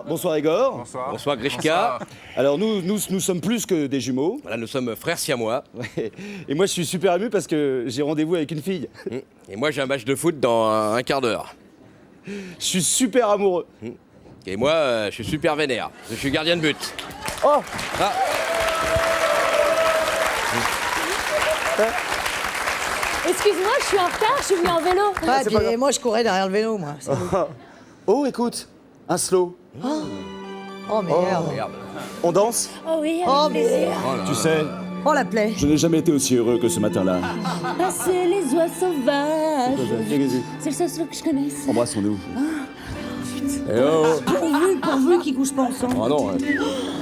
Bonsoir Igor. Bonsoir Grishka. Alors nous sommes plus que des jumeaux. Voilà, nous sommes frères siamois. Ouais. Et moi je suis super ému parce que j'ai rendez-vous avec une fille. Et moi j'ai un match de foot dans un quart d'heure. Je suis super amoureux. Et moi je suis super vénère. Je suis gardien de but. Oh ah. Excuse-moi, je suis en retard, je suis venue en vélo. Ah, puis moi, je courais derrière le vélo, moi. Oh, écoute, un slow. Oh, merde. On danse? Oh oui, avec plaisir. Tu sais, Oh, la plaie. je n'ai jamais été aussi heureux que ce matin-là. Passer les oies sauvages. C'est le seul slow que je connaisse. Embrassons-nous. Pourvu qu'ils couchent pas ensemble. Oh non.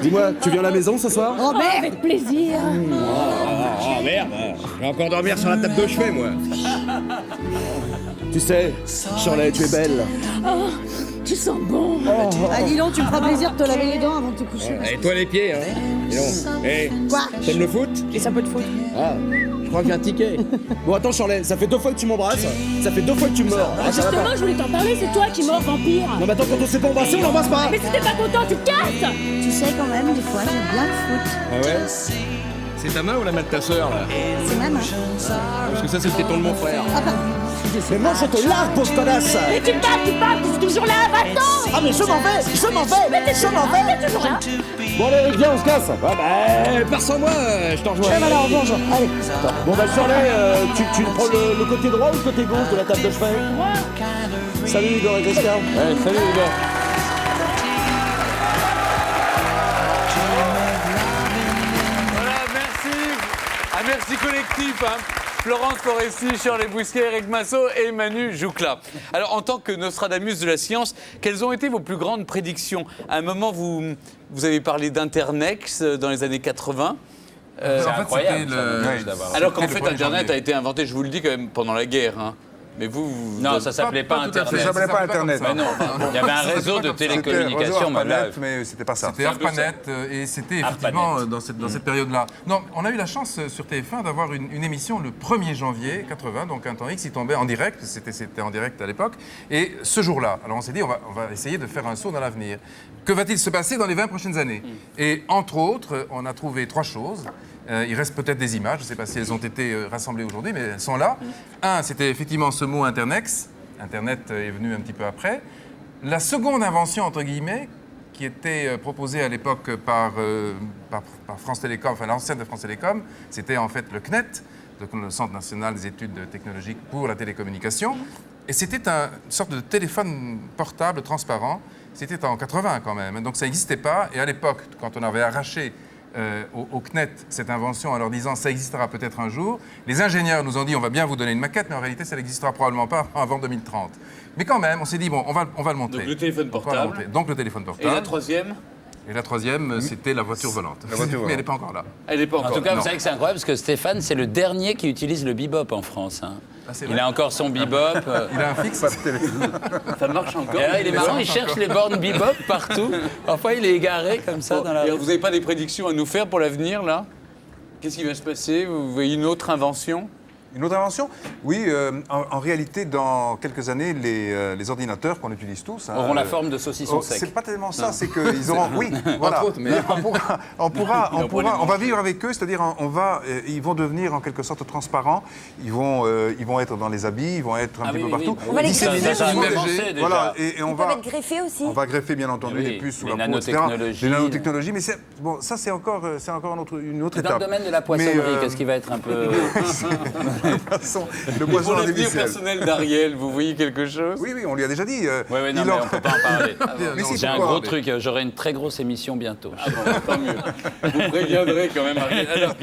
Dis-moi, tu viens à la maison ce soir? Oh, merde. Avec plaisir. Oh merde, je vais encore dormir sur la table de chevet moi. Tu sais, Shirley, tu es belle. Oh, tu sens bon. Ah, dis donc, tu me feras plaisir de te laver les dents avant de te coucher. Et toi les pieds, hein. Dis donc. Hey, Quoi? t'aimes le foot? Et ça peut te foutre. Ah, je crois que j'ai un ticket. Bon, attends, Shirley, ça fait 2 fois que tu m'embrasses. Ça fait 2 fois que tu me mords. Ah, ça va Justement, pas. je voulais t'en parler, c'est toi qui mords, vampire. Non, mais attends, quand on s'est pas embrassé, on n'embrasse pas. Mais si t'es pas content, tu te casses. Tu sais, quand même, des fois, j'aime bien le foot. Ah ouais? C'est ta main ou la main de ta sœur là? C'est ma main. Parce que ça c'est le téton de mon frère. Ah, pardon. Mais moi, je te largue, pauvre connasse. Mais tu parles, tu es toujours là, va-t'en. Ah, mais je m'en vais. Mais t'es toujours là. Bon, allez, viens, on se casse. Ah bah, pars sans moi, je t'en rejoins. Eh, voilà, on mange. Allez. Bon, bah, Shirley, tu prends le côté droit ou le côté gauche de la table de chevet? Salut, Igor et Grishka. Ouais, salut Igor. Voilà, merci. Ah, merci collectif. Hein. Florence Foresti, Shirley Bousquet, Eric Massot et Manu Joucla. Alors, en tant que Nostradamus de la science, quelles ont été vos plus grandes prédictions? À un moment, vous avez parlé d'Internex dans les années 80. C'est incroyable. Alors qu'en fait, Internet a été inventé, je vous le dis quand même, pendant la guerre. Hein. Mais vous... Non, ça s'appelait pas Internet. Ça s'appelait pas Internet. Mais non, il y avait un réseau de télécommunications. Mais c'était pas ça. C'était ARPANET et c'était effectivement dans cette période-là. Non, on a eu la chance sur TF1 d'avoir une émission le 1er janvier 80, donc un temps X, il tombait en direct, c'était en direct à l'époque, et ce jour-là, alors on s'est dit on va essayer de faire un saut dans l'avenir. Que va-t-il se passer dans les 20 prochaines années? Et entre autres, on a trouvé 3 choses. Il reste peut-être des images, je ne sais pas si elles ont été rassemblées aujourd'hui, mais elles sont là. Un, c'était effectivement ce mot Internex. Internet est venu un petit peu après. La seconde invention, entre guillemets, qui était proposée à l'époque par France Télécom, enfin l'ancienne de France Télécom, c'était en fait le CNET, donc le Centre national des études technologiques pour la télécommunication. Et c'était une sorte de téléphone portable transparent. C'était en 80 quand même, donc ça n'existait pas. Et à l'époque, quand on avait arraché au CNET cette invention en leur disant ça existera peut-être un jour, les ingénieurs nous ont dit on va bien vous donner une maquette, mais en réalité ça n'existera probablement pas avant 2030. Mais quand même, on s'est dit bon, on va le montrer. Donc le téléphone portable. Donc le téléphone portable. Et la troisième? Et la troisième, c'était la voiture volante. Mais elle n'est pas encore là. Elle n'est pas encore. En tout cas, Non. vous savez que c'est incroyable parce que Stéphane, c'est le dernier qui utilise le bebop en France. Hein. Il a encore son bebop. Il a un fixe. Ça marche encore. Et là, il est marrant, il cherche les bornes bebop partout. Parfois, il est égaré comme ça dans la Et rue. vous n'avez pas des prédictions à nous faire pour l'avenir, là? Qu'est-ce qui va se passer? Vous voyez une autre invention? Une autre invention? Oui, en réalité, dans quelques années, les ordinateurs qu'on utilise tous... Auront la forme de saucisson sec. C'est pas tellement ça, c'est qu'ils auront... Oui, voilà. autres, mais... on va vivre avec eux, c'est-à-dire ils vont devenir en quelque sorte transparents, ils vont être dans les habits, ils vont être un petit peu partout. On va les greffer. Voilà, et on Ils peuvent va... être greffés aussi. On va greffer, bien entendu, les puces sous la peau, etc. Les nanotechnologies, mais bon, ça, c'est encore une autre étape. Dans le domaine de la poissonnerie, qu'est-ce qui va être un peu... Le poisson Pour l'avenir artificiel. personnel d'Ariel, vous voyez quelque chose? Oui, on lui a déjà dit. Oui, non, mais on ne peut pas en parler. Mais si, J'ai un pourquoi gros truc, j'aurai une très grosse émission bientôt. Ah bon, tant mieux. Vous préviendrez quand même, Ariel. Alors,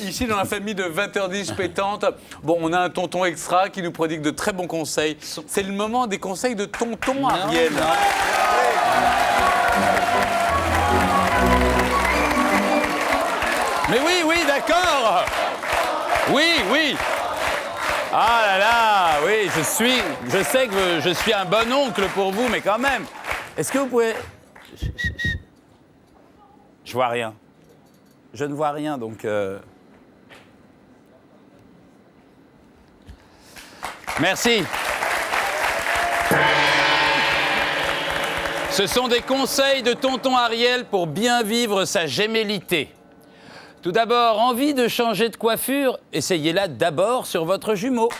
ici, dans la famille de 20h10 pétantes, bon, on a un tonton extra qui nous prodigue de très bons conseils. C'est le moment des conseils de tonton, Ariel. Mais oui, d'accord. Oui. Ah là là, oui, je sais que je suis un bon oncle pour vous, mais quand même. Est-ce que vous pouvez... Je vois rien. Je ne vois rien, donc... Merci. Ce sont des conseils de tonton Ariel pour bien vivre sa gémellité. Tout d'abord, envie de changer de coiffure? Essayez-la d'abord sur votre jumeau.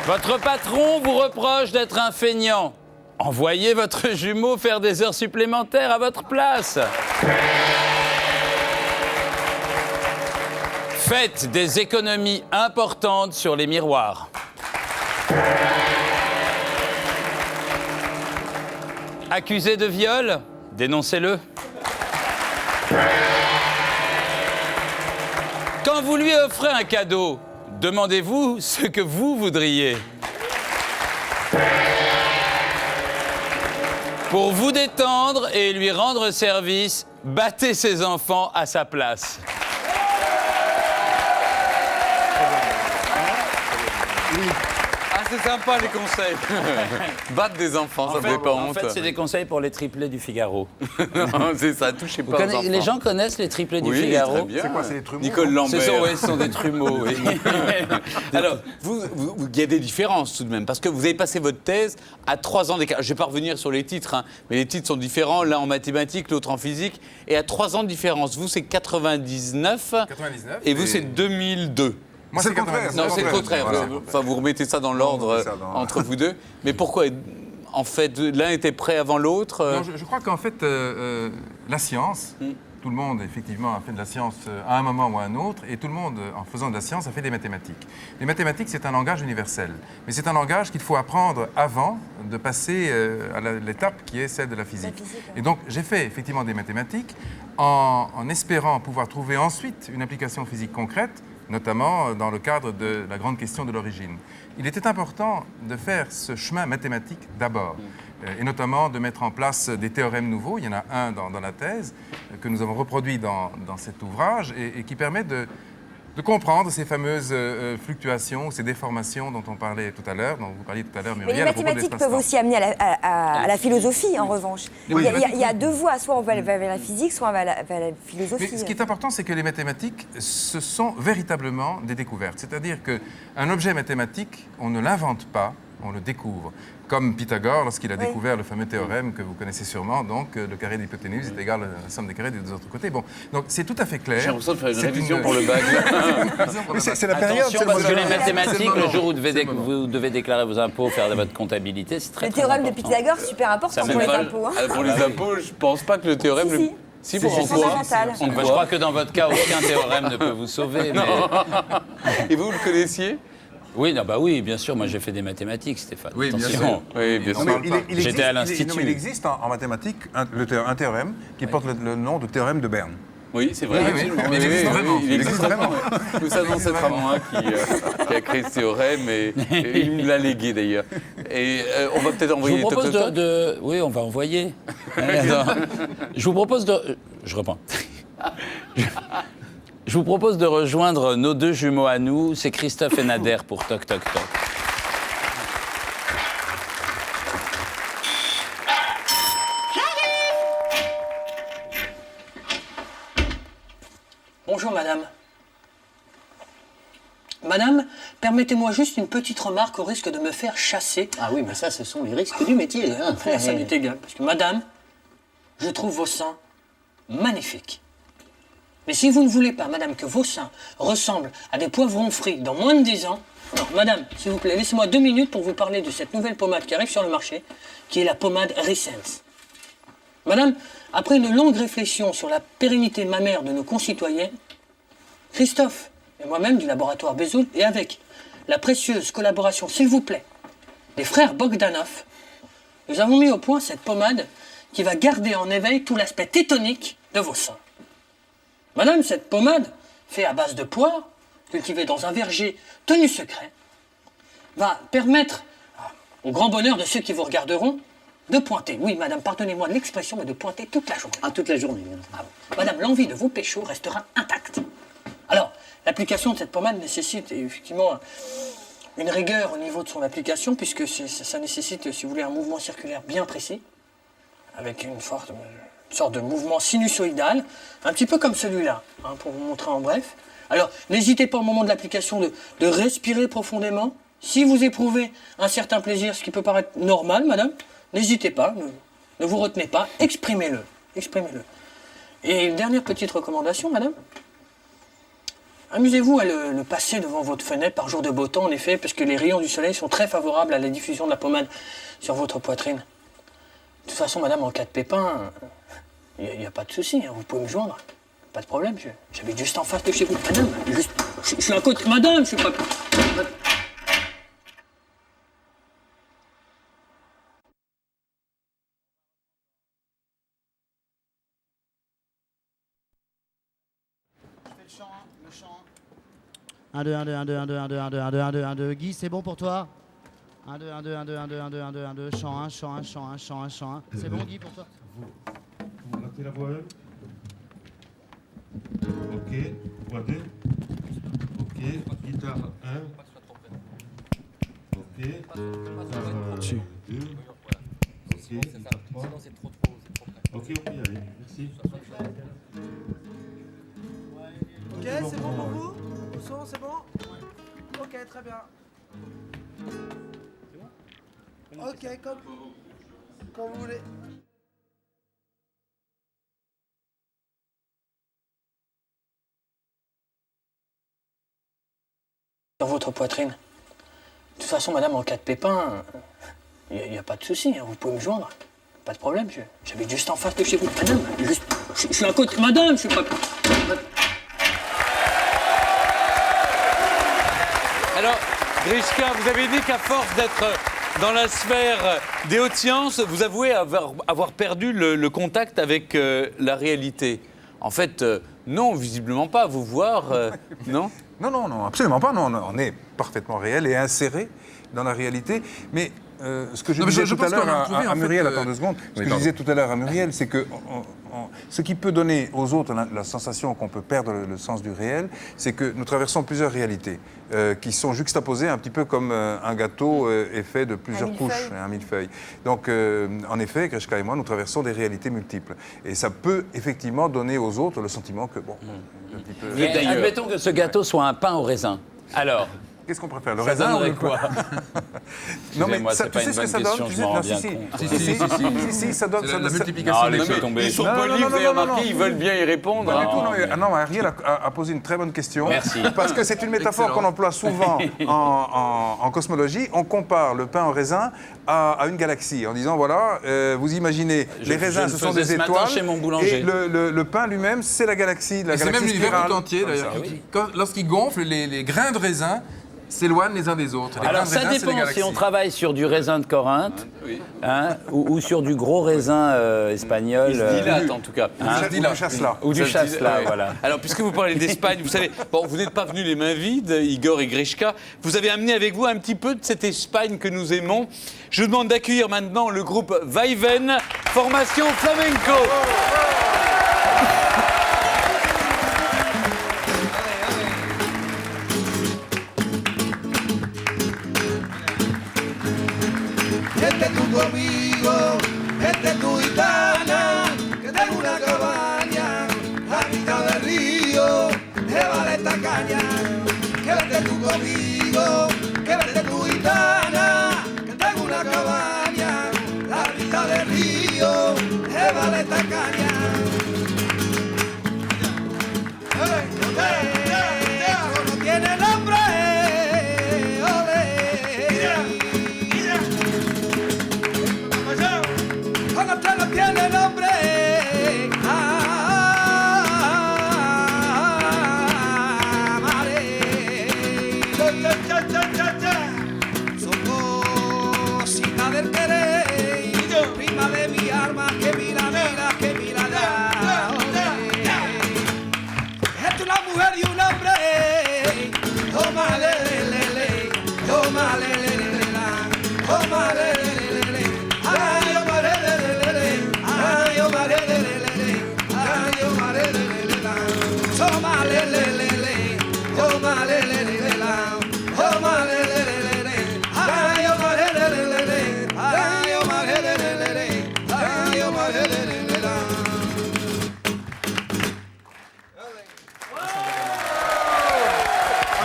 Votre patron vous reproche d'être un feignant. Envoyez votre jumeau faire des heures supplémentaires à votre place. Faites des économies importantes sur les miroirs. Accusé de viol, dénoncez-le. Quand vous lui offrez un cadeau, demandez-vous ce que vous voudriez. Pour vous détendre et lui rendre service, battez ses enfants à sa place. Ah, c'est sympa les conseils. Battre des enfants, ça ne fait pas honte. En fait, c'est des conseils pour les triplés du Figaro. Non, c'est ça, touchez pas aux enfants. Les gens connaissent les triplés du Oui, Figaro. très bien. C'est quoi, c'est les trumeaux? Nicole Lambert. Ce sont des trumeaux, oui. Alors, il y a des différences tout de même, parce que vous avez passé votre thèse à 3 ans d'écart. Je ne vais pas revenir sur les titres, hein, mais les titres sont différents, l'un en mathématiques, l'autre en physique, et à 3 ans de différence. Vous, c'est 99, et vous, c'est 2002. Moi, c'est le contraire. Non, c'est le contraire. Voilà. Enfin, vous remettez ça dans l'ordre entre vous deux. Mais pourquoi, en fait, l'un était prêt avant l'autre? Non, je crois qu'en fait, la science, tout le monde, effectivement, a fait de la science à un moment ou à un autre, et tout le monde, en faisant de la science, a fait des mathématiques. Les mathématiques, c'est un langage universel. Mais c'est un langage qu'il faut apprendre avant de passer à l'étape qui est celle de la physique. Et donc, j'ai fait effectivement des mathématiques en espérant pouvoir trouver ensuite une application physique concrète, notamment dans le cadre de la grande question de l'origine. Il était important de faire ce chemin mathématique d'abord, et notamment de mettre en place des théorèmes nouveaux. Il y en a un dans la thèse que nous avons reproduit dans cet ouvrage et qui permet de comprendre ces fameuses fluctuations, ces déformations dont on parlait tout à l'heure, dont vous parliez tout à l'heure, Muriel. Mais les mathématiques peuvent aussi amener à la philosophie, en revanche. Il y a deux voies, soit on va vers la physique, soit on va vers la philosophie. Mais ce qui est important, c'est que les mathématiques, ce sont véritablement des découvertes. C'est-à-dire qu'un objet mathématique, on ne l'invente pas, on le découvre. Comme Pythagore, lorsqu'il a découvert le fameux théorème que vous connaissez sûrement, donc le carré de l'hypoténuse est égal à la somme des carrés des deux autres côtés. Bon, donc c'est tout à fait clair. J'ai l'impression de faire une révision pour le bac. C'est la période. Attention, parce que les mathématiques, le jour où vous devez déclarer vos impôts, faire de votre comptabilité, c'est très, le très théorème important. de Pythagore, super important pour les impôts. Hein. Pour les impôts, je ne pense pas que le théorème... Si, pour c'est fondamental. Je crois que dans votre cas, aucun théorème ne peut vous sauver. Mais... Et vous le connaissiez? Oui, non, bah oui, bien sûr. Moi, j'ai fait des mathématiques, Stéphane. Oui, bien Attention. sûr. Oui, bien sûr. J'étais à l'Institut. Il existe en mathématiques un théorème qui porte le nom de théorème de Berne. Oui, c'est vrai. Oui, mais il existe vraiment. Il existe vraiment. Nous savons cette Ramon qui a créé ce théorème et il me l'a légué d'ailleurs. Et on va peut-être envoyer... Je vous propose de... Oui, on va envoyer. Je vous propose de... Je reprends. Je vous propose de rejoindre nos deux jumeaux à nous. C'est Christophe et Nader pour Toc Toc Toc. Bonjour, madame. Madame, permettez-moi juste une petite remarque au risque de me faire chasser. Ah oui, mais ça, ce sont les risques du métier. Hein. Ça m'est égal, parce que madame, je trouve vos seins magnifiques. Mais si vous ne voulez pas, madame, que vos seins ressemblent à des poivrons frits dans moins de 10 ans, alors, madame, s'il vous plaît, laissez-moi 2 minutes pour vous parler de cette nouvelle pommade qui arrive sur le marché, qui est la pommade Resense. Madame, après une longue réflexion sur la pérennité mammaire de nos concitoyens, Christophe et moi-même du laboratoire Bezoul, et avec la précieuse collaboration, s'il vous plaît, des frères Bogdanov, nous avons mis au point cette pommade qui va garder en éveil tout l'aspect tétonique de vos seins. Madame, cette pommade, faite à base de poires, cultivée dans un verger tenu secret, va permettre, au grand bonheur de ceux qui vous regarderont, de pointer. Oui, madame, pardonnez-moi de l'expression, mais de pointer toute la journée. Ah, toute la journée. Ah, madame, l'envie de vos péchos restera intacte. Alors, L'application de cette pommade nécessite effectivement une rigueur au niveau de son application, puisque ça nécessite, si vous voulez, un mouvement circulaire bien précis, avec une sorte de mouvement sinusoïdal, un petit peu comme celui-là, hein, pour vous montrer en bref. Alors, n'hésitez pas au moment de l'application de respirer profondément. Si vous éprouvez un certain plaisir, ce qui peut paraître normal, madame, n'hésitez pas, ne vous retenez pas, exprimez-le. Et une dernière petite recommandation, madame. Amusez-vous à le passer devant votre fenêtre par jour de beau temps, en effet, parce que les rayons du soleil sont très favorables à la diffusion de la pommade sur votre poitrine. De toute façon, madame, en cas de pépin, il n'y a pas de souci, hein, vous pouvez me joindre. Pas de problème, j'habite juste en face de chez vous. Madame, je suis à côté. Madame, je suis pas... Le chant. 1, 2, 1, 2, 1, 2, 1, 2, 1, 2, 1, 2, 1, 2, 1, 2, 1, 2. Guy, c'est bon pour toi? 1, 2, 1, 2, 1, 2, 1, 2, 1, 2, 1, 2, 1, 2. Chant 1, chant 1, chant 1, chant 1, chant 1. C'est bon, Guy, pour toi? Vous ratez la voix 1. Ok, voix 2. Ok, guitare 1. Ok, guitare 2. Ok, guitare 3. Ok, on peut y aller, merci. Ok, c'est bon pour vous? Le son, c'est bon? Ok, très bien. Ok, comme vous voulez. Sur votre poitrine. De toute façon, madame, en cas de pépin, il n'y a pas de souci, hein, vous pouvez me joindre. Pas de problème, j'habite juste en face de chez vous. Madame, je suis à côté. Madame, je suis pas... Alors, Grishka, vous avez dit qu'à force d'être dans la sphère des hautes sciences, vous avouez avoir perdu le contact avec la réalité. En fait, non, visiblement pas. Vous voir, non? Non, absolument pas. Non, on est parfaitement réel et inséré dans la réalité. Mais ce que je disais tout à l'heure à Muriel, attends 2 secondes, ce que je disais tout à l'heure à Muriel, c'est que ce qui peut donner aux autres la sensation qu'on peut perdre le sens du réel, c'est que nous traversons plusieurs réalités qui sont juxtaposées un petit peu comme un gâteau est fait de plusieurs couches, un millefeuille. Donc, en effet, Grishka et moi, nous traversons des réalités multiples. Et ça peut effectivement donner aux autres le sentiment que, bon, un petit peu... Et admettons que ce gâteau soit un pain au raisin. Alors, qu'est-ce qu'on préfère, le raisin ou le quoi? Non, mais ça, tu sais ce que ça donne? Si, ça donne... C'est la multiplication des faits. Ils sont polis, vous avez remarqué, ils veulent bien y répondre. Pas du tout, non, Ariel a posé une très bonne question. Merci. Parce que c'est une métaphore qu'on emploie souvent en cosmologie. On compare le pain au raisin à une galaxie en disant, voilà, vous imaginez, les raisins, ce sont des étoiles, et le pain lui-même, c'est la galaxie. C'est même l'univers tout entier, d'ailleurs. Lorsqu'il gonfle, les grains de raisin s'éloignent les uns des autres. Alors ça dépend si on travaille sur du raisin de Corinthe hein, ou sur du gros raisin espagnol. Il se dilate en tout cas. Ou du chasselas. Ou du chasselas, voilà. Alors puisque vous parlez d'Espagne, vous savez, bon, vous n'êtes pas venus les mains vides, Igor et Grishka. Vous avez amené avec vous un petit peu de cette Espagne que nous aimons. Je vous demande d'accueillir maintenant le groupe Vaiven, formation flamenco. Este es tu amigo, este es tu gitana, que tengo una cabaña a mitad del río, llévale esta caña, que vete tú conmigo, que vete tu gitana, que tengo una cabaña a mitad del río, llévale esta caña. Eso no tiene nombre. Con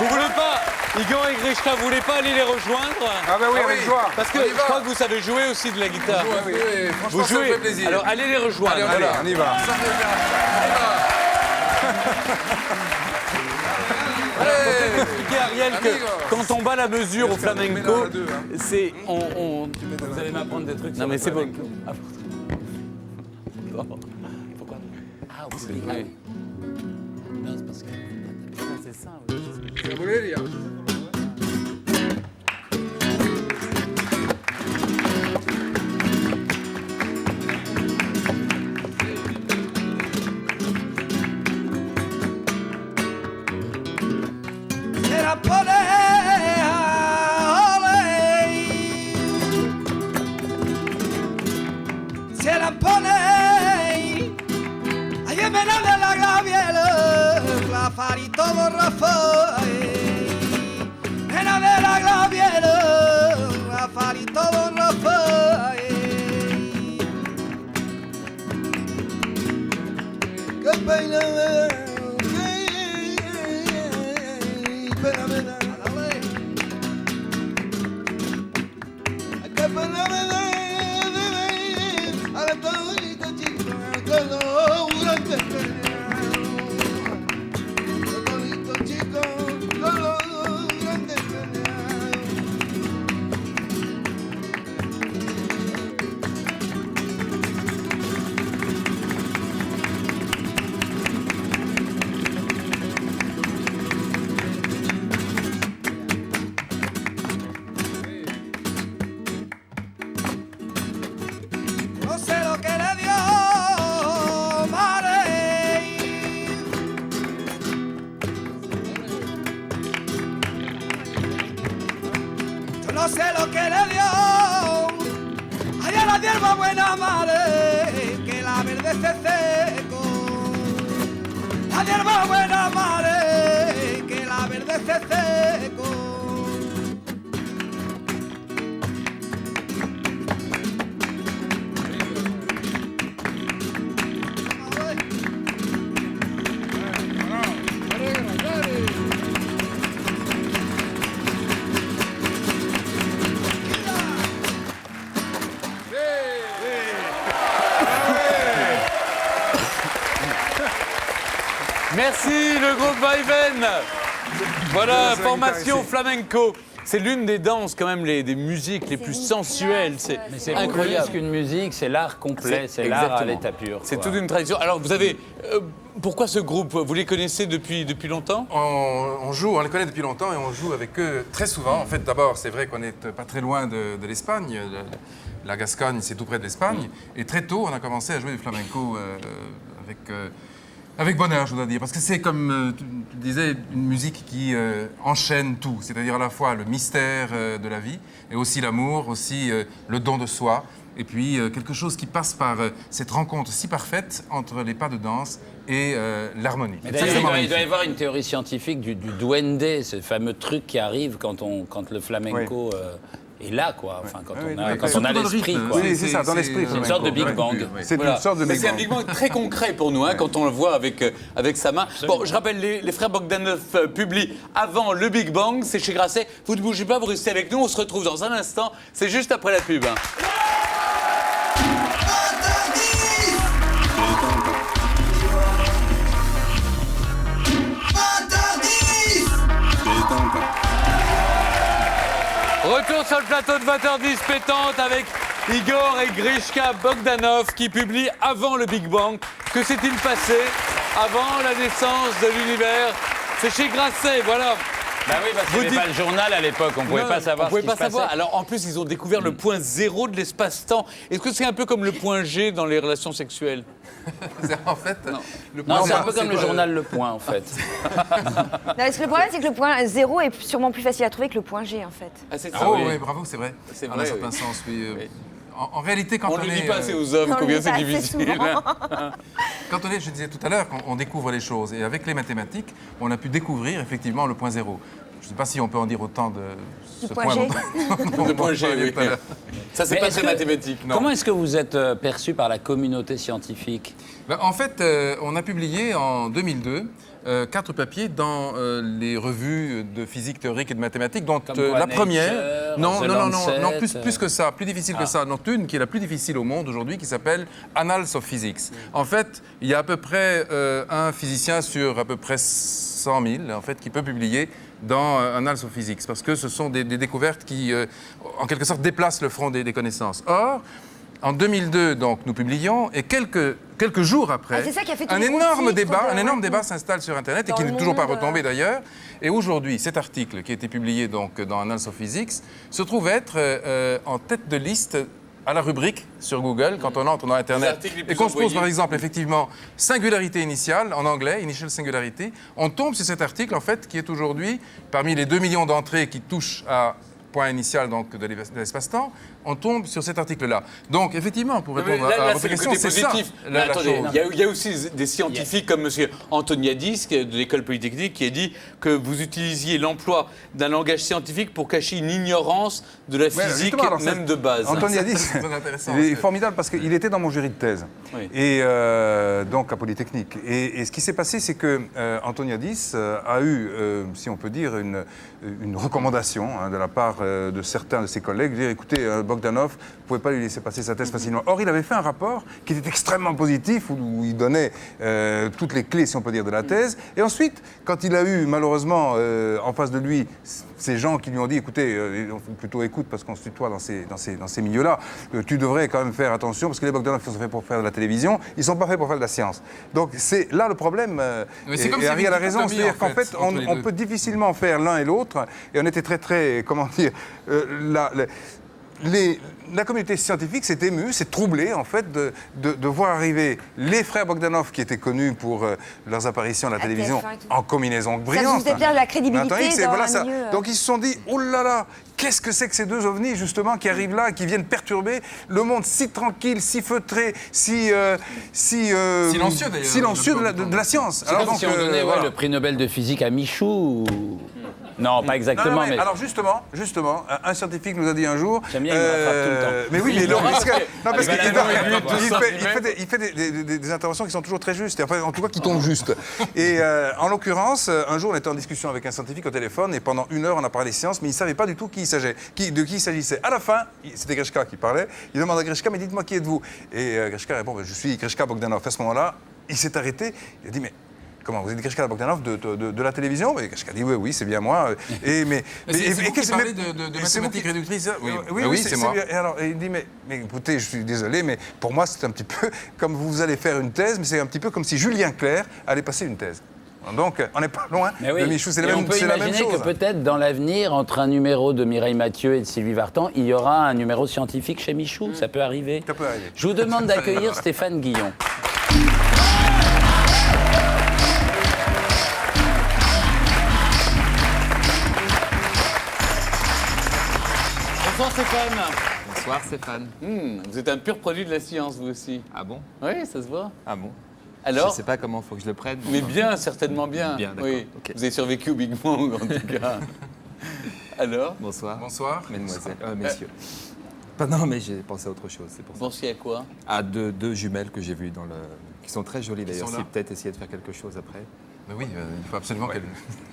Vous voulez pas, Igor et Grishka, vous voulez pas aller les rejoindre? Ah bah oui, avec joie. Parce que je crois que vous savez jouer aussi de la guitare. Oui, franchement, Vous ça me jouez. fait plaisir. Alors allez les rejoindre. Allez, Allez, on y va. Ça fait bien. On y va. Allez. Expliquez, Ariel, que quand on bat la mesure au flamenco, c'est... Vous allez m'apprendre des trucs. Non mais c'est bon. Pourquoi? Ah oui. Non, c'est parce que... C'est ça, oui. C'est Bolivia. Se la polea, ole. Se la pone. Ayer me de la graviela, la farito do Rafael. Mena de la graviela, la farito do Rafael. Que pena no sé lo que le dio Marey. Yo no sé lo que le dio. Allá la hierba buena Marey, que la verde se seco. La hierba buena Marey, que la verde se seco. Merci le groupe Vaivén. Voilà, formation flamenco. C'est l'une des danses, quand même, des musiques les plus sensuelles. C'est incroyable. Plus qu'une musique, c'est l'art complet, c'est l'art à l'état pur. C'est toute une tradition. Alors, vous avez... pourquoi ce groupe? Vous les connaissez depuis longtemps? On joue, on les connaît depuis longtemps et on joue avec eux très souvent. En fait, d'abord, c'est vrai qu'on n'est pas très loin de l'Espagne. La Gascogne, c'est tout près de l'Espagne. Et très tôt, on a commencé à jouer du flamenco avec bonheur, je dois dire. Parce que c'est, comme tu disais, une musique qui enchaîne tout. C'est-à-dire à la fois le mystère de la vie, et aussi l'amour, aussi le don de soi. Et puis quelque chose qui passe par cette rencontre si parfaite entre les pas de danse et l'harmonie. Mais d'ailleurs, il doit y avoir une théorie scientifique du duende, ce fameux truc qui arrive quand le flamenco est là, quoi. Enfin, quand on a l'esprit, quoi. Oui, c'est ça, dans l'esprit. C'est une sorte de Big Bang. C'est une sorte de Big Bang. C'est un Big Bang très concret pour nous, quand on le voit avec sa main. Bon, je rappelle, les frères Bogdanov publient avant le Big Bang, c'est chez Grasset. Vous ne bougez pas, vous restez avec nous, on se retrouve dans un instant. C'est juste après la pub. Retour sur le plateau de 20h10 pétante avec Igor et Grishka Bogdanov qui publient avant le Big Bang. Que s'est-il passé avant la naissance de l'univers? C'est chez Grasset, voilà. Bah oui, parce qu'il n'y avait pas le journal à l'époque, on ne pouvait pas savoir ce qui se passait. Alors en plus, ils ont découvert le point zéro de l'espace-temps. Est-ce que c'est un peu comme le point G dans les relations sexuelles? En fait, non, c'est un peu comme le journal Le Point, en fait. Non, parce que le problème, c'est que le point 0 est sûrement plus facile à trouver que le point G, en fait. Ah, c'est ça, oui, bravo, c'est vrai. C'est en vrai, un certain sens, oui. En réalité, quand on ne le dit pas assez aux hommes, combien c'est difficile. Quand je disais tout à l'heure, on découvre les choses. Et avec les mathématiques, on a pu découvrir effectivement le point zéro. Je ne sais pas si on peut en dire autant de ce point G. De point G, oui. Ça, c'est Mais pas est-ce très mathématique. Non. Comment est-ce que vous êtes perçu par la communauté scientifique? En fait, on a publié en 2002 4 papiers dans les revues de physique théorique et de mathématiques, dont la première... Non, plus que ça, plus difficile que ça. Donc une qui est la plus difficile au monde aujourd'hui, qui s'appelle Annals of Physics. En fait, il y a à peu près un physicien sur à peu près 100 000, en fait, qui peut publier dans Annals of Physics, parce que ce sont des découvertes qui, en quelque sorte, déplacent le front des connaissances. Or, en 2002, donc, nous publions, et quelques jours après, c'est ça qui a fait tous un les gros énorme titres débat s'installe sur Internet et Dans qui le n'est toujours pas monde, retombé d'ailleurs. Et aujourd'hui, cet article qui a été publié donc, dans Annals of Physics se trouve être en tête de liste à la rubrique sur Google quand on entre dans Internet et qu'on se pose par exemple effectivement singularité initiale en anglais, initial singularity, on tombe sur cet article en fait qui est aujourd'hui parmi les 2 millions d'entrées qui touchent à point initial donc de l'espace-temps, on tombe sur cet article-là. Donc, effectivement, pour répondre à votre question, c'est ça. Mais attendez, il y a aussi des scientifiques comme M. Antoniadis de l'école polytechnique qui a dit que vous utilisiez l'emploi d'un langage scientifique pour cacher une ignorance de la physique, même de base. Antoniadis, il est formidable parce qu'il était dans mon jury de thèse, et donc à Polytechnique. Et ce qui s'est passé, c'est que Antoniadis a eu, si on peut dire, une recommandation de la part de certains de ses collègues, dire écoutez, Bogdanov, vous ne pouvez pas lui laisser passer sa thèse facilement. Or, il avait fait un rapport qui était extrêmement positif, où il donnait toutes les clés, si on peut dire, de la thèse. Et ensuite, quand il a eu, malheureusement, en face de lui, ces gens qui lui ont dit écoutez, plutôt écoute, parce qu'on se tutoie dans ces milieux-là, tu devrais quand même faire attention, parce que les Bogdanov sont faits pour faire de la télévision, ils ne sont pas faits pour faire de la science. Donc, c'est là le problème. Et Harry a la raison, c'est-à-dire qu'en fait, on peut difficilement faire l'un et l'autre. Et on était très, comment dire, la communauté scientifique s'est émue, s'est troublée en fait de voir arriver les frères Bogdanov qui étaient connus pour leurs apparitions à la télévision en combinaison brillante. Ça vous fait de la crédibilité dans ça. Donc ils se sont dit, oh là là, qu'est-ce que c'est que ces deux ovnis justement qui arrivent là, qui viennent perturber le monde si tranquille, si feutré, silencieux d'ailleurs, silencieux de la science. C'est comme si on donnait le prix Nobel de physique à Michou. Non, pas exactement. Non, mais alors justement, un scientifique nous a dit un jour. J'aime bien, il me rattrape tout le temps. Mais oui, mais parce qu'il fait des interventions qui sont toujours très justes, enfin, en tout cas qui tombent juste. Et en l'occurrence, un jour, on était en discussion avec un scientifique au téléphone et pendant 1 heure, on a parlé science, mais il ne savait pas du tout de qui il s'agissait. À la fin, c'était Grishka qui parlait. Il demande à Grishka, mais dites-moi qui êtes-vous? Et Grishka répond, je suis Grishka Bogdanov. À ce moment-là, il s'est arrêté. Il a dit, mais comment, vous êtes Grishka Bogdanov de la télévision? Et Grishka dit oui, c'est bien moi. C'est vous qui parlez de mathématiques réductrices? Oui, c'est moi. Et alors, il dit, mais écoutez, je suis désolé, mais pour moi, c'est un petit peu comme vous allez faire une thèse, mais c'est un petit peu comme si Julien Clerc allait passer une thèse. Donc, on n'est pas loin de Michou, c'est la même chose. On peut imaginer que peut-être dans l'avenir, entre un numéro de Mireille Mathieu et de Sylvie Vartan, il y aura un numéro scientifique chez Michou. Ça peut arriver. Ça peut arriver. Je vous demande d'accueillir Stéphane Guillon. Bonsoir Stéphane. Bonsoir Stéphane. Vous êtes un pur produit de la science, vous aussi. Ah bon? Oui, ça se voit. Ah bon? Alors? Je ne sais pas comment il faut que je le prenne. Mais bien, certainement bien. Bien, d'accord. Oui. Okay. Vous avez survécu au Big Bang, en tout cas. Alors? Bonsoir. Bonsoir. Mesdemoiselles, messieurs. Non, mais j'ai pensé à autre chose, c'est pour ça. Pensiez à quoi? À deux jumelles que j'ai vues qui sont très jolies d'ailleurs. Si peut-être essayer de faire quelque chose après. Ben oui, il faut absolument qu'elle...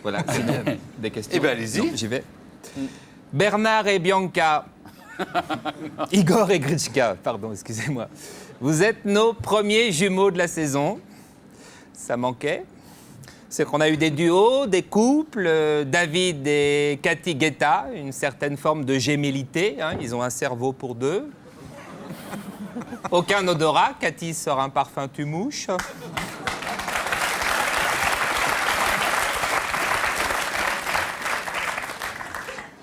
Voilà, c'est bien. Des questions? Eh bien, allez-y. J'y vais. Bernard et Bianca, Igor et Grishka, pardon, excusez-moi. Vous êtes nos premiers jumeaux de la saison. Ça manquait. C'est qu'on a eu des duos, des couples, David et Cathy Guetta, une certaine forme de gémellité. Hein, ils ont un cerveau pour deux. Aucun odorat. Cathy sort un parfum tu-mouche.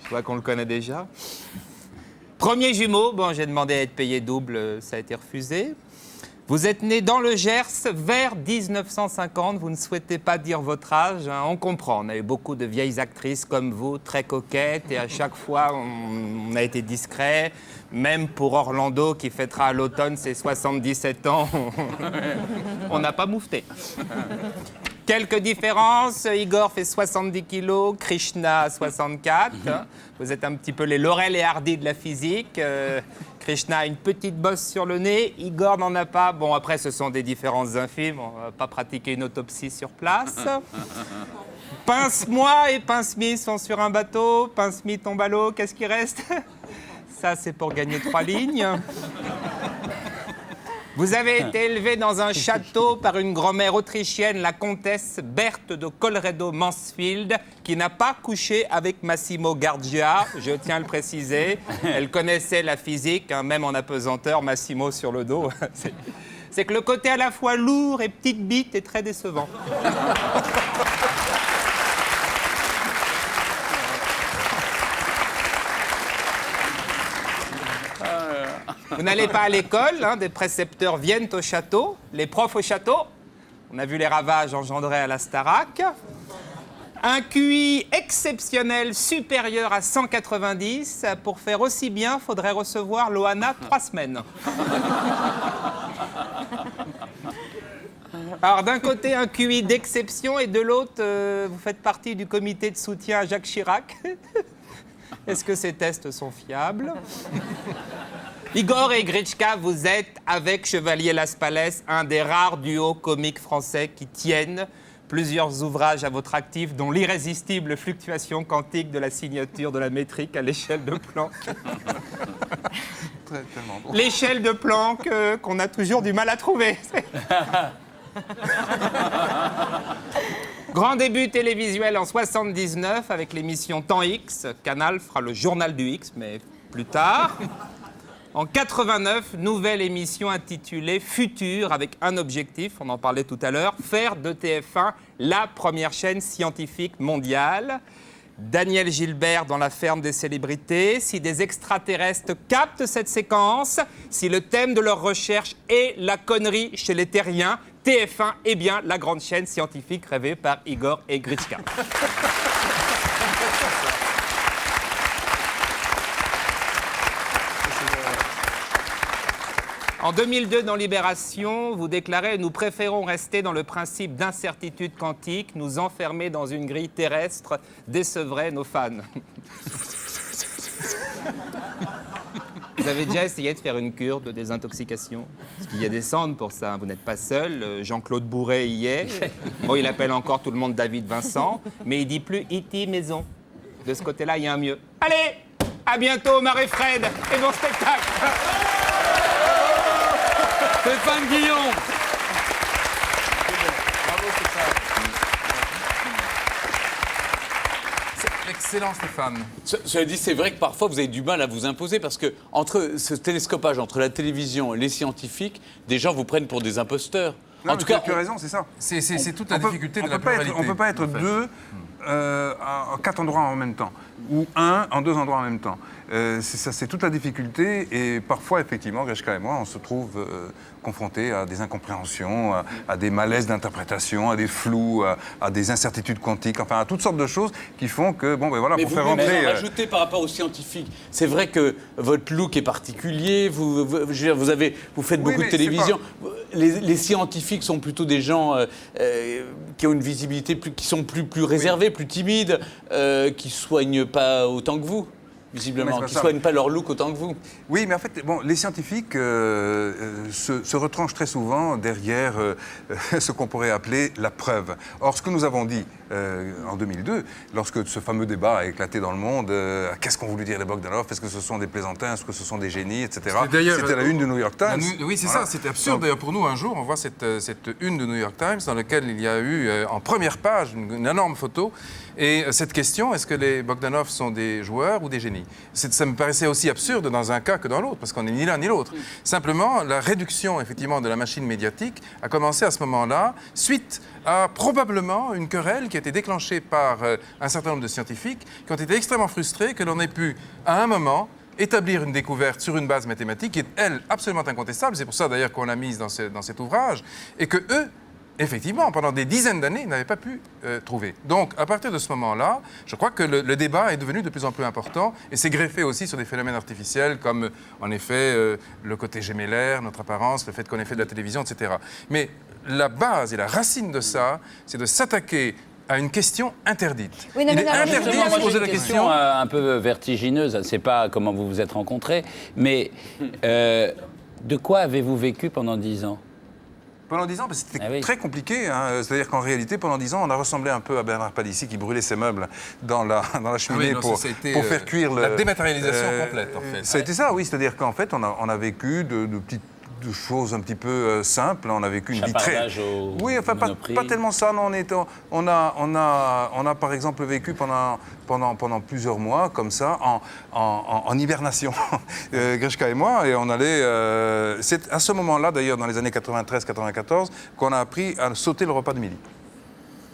Je vois qu'on le connaît déjà. Premier jumeau, bon, j'ai demandé à être payé double, ça a été refusé. Vous êtes né dans le Gers vers 1950, vous ne souhaitez pas dire votre âge, hein, on comprend. On a eu beaucoup de vieilles actrices comme vous, très coquettes, et à chaque fois, on a été discret. Même pour Orlando, qui fêtera à l'automne ses 77 ans, on n'a pas moufté. Quelques différences. Igor fait 70 kilos, Krishna 64. Vous êtes un petit peu les Laurel et Hardy de la physique. Krishna a une petite bosse sur le nez, Igor n'en a pas. Bon, après, ce sont des différences infimes. On ne va pas pratiquer une autopsie sur place. Pince-moi et Pince-Smith sont sur un bateau. Pince-Smith tombe à l'eau. Qu'est-ce qui reste? Ça, c'est pour gagner 3 lignes. Vous avez été élevé dans un château par une grand-mère autrichienne, la comtesse Berthe de Colloredo-Mansfield, qui n'a pas couché avec Massimo Gargia, je tiens à le préciser. Elle connaissait la physique, hein, même en apesanteur, Massimo sur le dos. C'est que le côté à la fois lourd et petite bite est très décevant. Vous n'allez pas à l'école, hein, des précepteurs viennent au château, les profs au château. On a vu les ravages engendrés à la Starac. Un QI exceptionnel supérieur à 190. Pour faire aussi bien, il faudrait recevoir l'OANA 3 semaines. Alors d'un côté, un QI d'exception et de l'autre, vous faites partie du comité de soutien à Jacques Chirac. Est-ce que ces tests sont fiables ? Igor et Gritchka, vous êtes, avec Chevalier Las Palais, un des rares duos comiques français qui tiennent plusieurs ouvrages à votre actif, dont l'irrésistible fluctuation quantique de la signature de la métrique à l'échelle de Planck. L'échelle de Planck qu'on a toujours du mal à trouver. Grand début télévisuel en 79 avec l'émission Temps X. Canal fera le journal du X, mais plus tard. En 89, nouvelle émission intitulée Futur, avec un objectif, on en parlait tout à l'heure, faire de TF1 la première chaîne scientifique mondiale. Daniel Gilbert dans La ferme des célébrités. Si des extraterrestres captent cette séquence, si le thème de leur recherche est la connerie chez les terriens, TF1 est bien la grande chaîne scientifique rêvée par Igor et Gritchka. En 2002, dans Libération, vous déclarez « Nous préférons rester dans le principe d'incertitude quantique, nous enfermer dans une grille terrestre décevrait nos fans. » Vous avez déjà essayé de faire une cure de désintoxication? Parce qu'il y a des centres pour ça, vous n'êtes pas seul. Jean-Claude Bourret y est. Bon, il appelle encore tout le monde David Vincent, mais il dit plus E.T. maison. De ce côté-là, il y a un mieux. Allez, à bientôt, Marie-Fred, et bon spectacle. Stéphane Guillon. Bravo, Stéphane. Excellent, Stéphane. Cela dit, c'est vrai que parfois vous avez du mal à vous imposer parce que entre ce télescopage entre la télévision et les scientifiques, des gens vous prennent pour des imposteurs. Non, en tout cas, tu as raison, c'est ça. C'est toute la difficulté de la pluralité. On ne peut pas être deux à 4 endroits en même temps, ou un en 2 endroits en même temps. C'est toute la difficulté, et parfois, effectivement, Gritchka et moi, on se trouve confrontés à des incompréhensions, à des malaises d'interprétation, à des flous, à des incertitudes quantiques, enfin à toutes sortes de choses qui font que, bon, ben voilà, pour faire rentrer... Rajouter par rapport aux scientifiques, c'est vrai que votre look est particulier, vous faites beaucoup de télévision. Les scientifiques sont plutôt des gens qui ont une visibilité, qui sont plus réservés, plus timides, qui soignent pas autant que vous. Visiblement, qui ne soignent pas leur look autant que vous. Oui, mais en fait, bon, les scientifiques se retranchent très souvent derrière ce qu'on pourrait appeler la preuve. Or, ce que nous avons dit en 2002, lorsque ce fameux débat a éclaté dans le monde, qu'est-ce qu'ont voulu dire les Bogdanov? Est-ce que ce sont des plaisantins? Est-ce que ce sont des génies, etc. C'était la une du New York Times. Oui, c'est ça, c'était absurde. D'ailleurs, pour nous, un jour, on voit cette une du New York Times dans laquelle il y a eu, en première page, une énorme photo. Et cette question, est-ce que les Bogdanov sont des joueurs ou des génies? Ça me paraissait aussi absurde dans un cas que dans l'autre, parce qu'on n'est ni l'un ni l'autre. Simplement, la réduction, effectivement, de la machine médiatique a commencé à ce moment-là, suite à probablement une querelle qui a été déclenchée par un certain nombre de scientifiques qui ont été extrêmement frustrés que l'on ait pu, à un moment, établir une découverte sur une base mathématique qui est, elle, absolument incontestable. C'est pour ça, d'ailleurs, qu'on l'a mise dans cet ouvrage. Et que eux, effectivement, pendant des dizaines d'années, ils n'avaient pas pu trouver. Donc, à partir de ce moment-là, je crois que le débat est devenu de plus en plus important et s'est greffé aussi sur des phénomènes artificiels comme, en effet, le côté gémellaire, notre apparence, le fait qu'on ait fait de la télévision, etc. Mais la base et la racine de ça, c'est de s'attaquer à une question interdite. Oui, non, Il mais est non, interdit de se poser la Une question. un peu vertigineuse, c'est pas comment vous vous êtes rencontrés, mais de quoi avez-vous vécu pendant 10 ans? Pendant 10 ans, c'était très compliqué. Hein. C'est-à-dire qu'en réalité, pendant 10 ans, on a ressemblé un peu à Bernard Palissy qui brûlait ses meubles dans la cheminée pour faire cuire la dématérialisation complète, en fait. Ça a été ça, oui. C'est-à-dire qu'en fait, on a vécu de petites choses un petit peu simples. On a vécu une vie très... Oui, enfin, pas tellement ça. Non, on a par exemple vécu pendant plusieurs mois, comme ça, en hibernation, Grishka et moi, et on allait... c'est à ce moment-là, d'ailleurs, dans les années 93-94, qu'on a appris à sauter le repas de midi.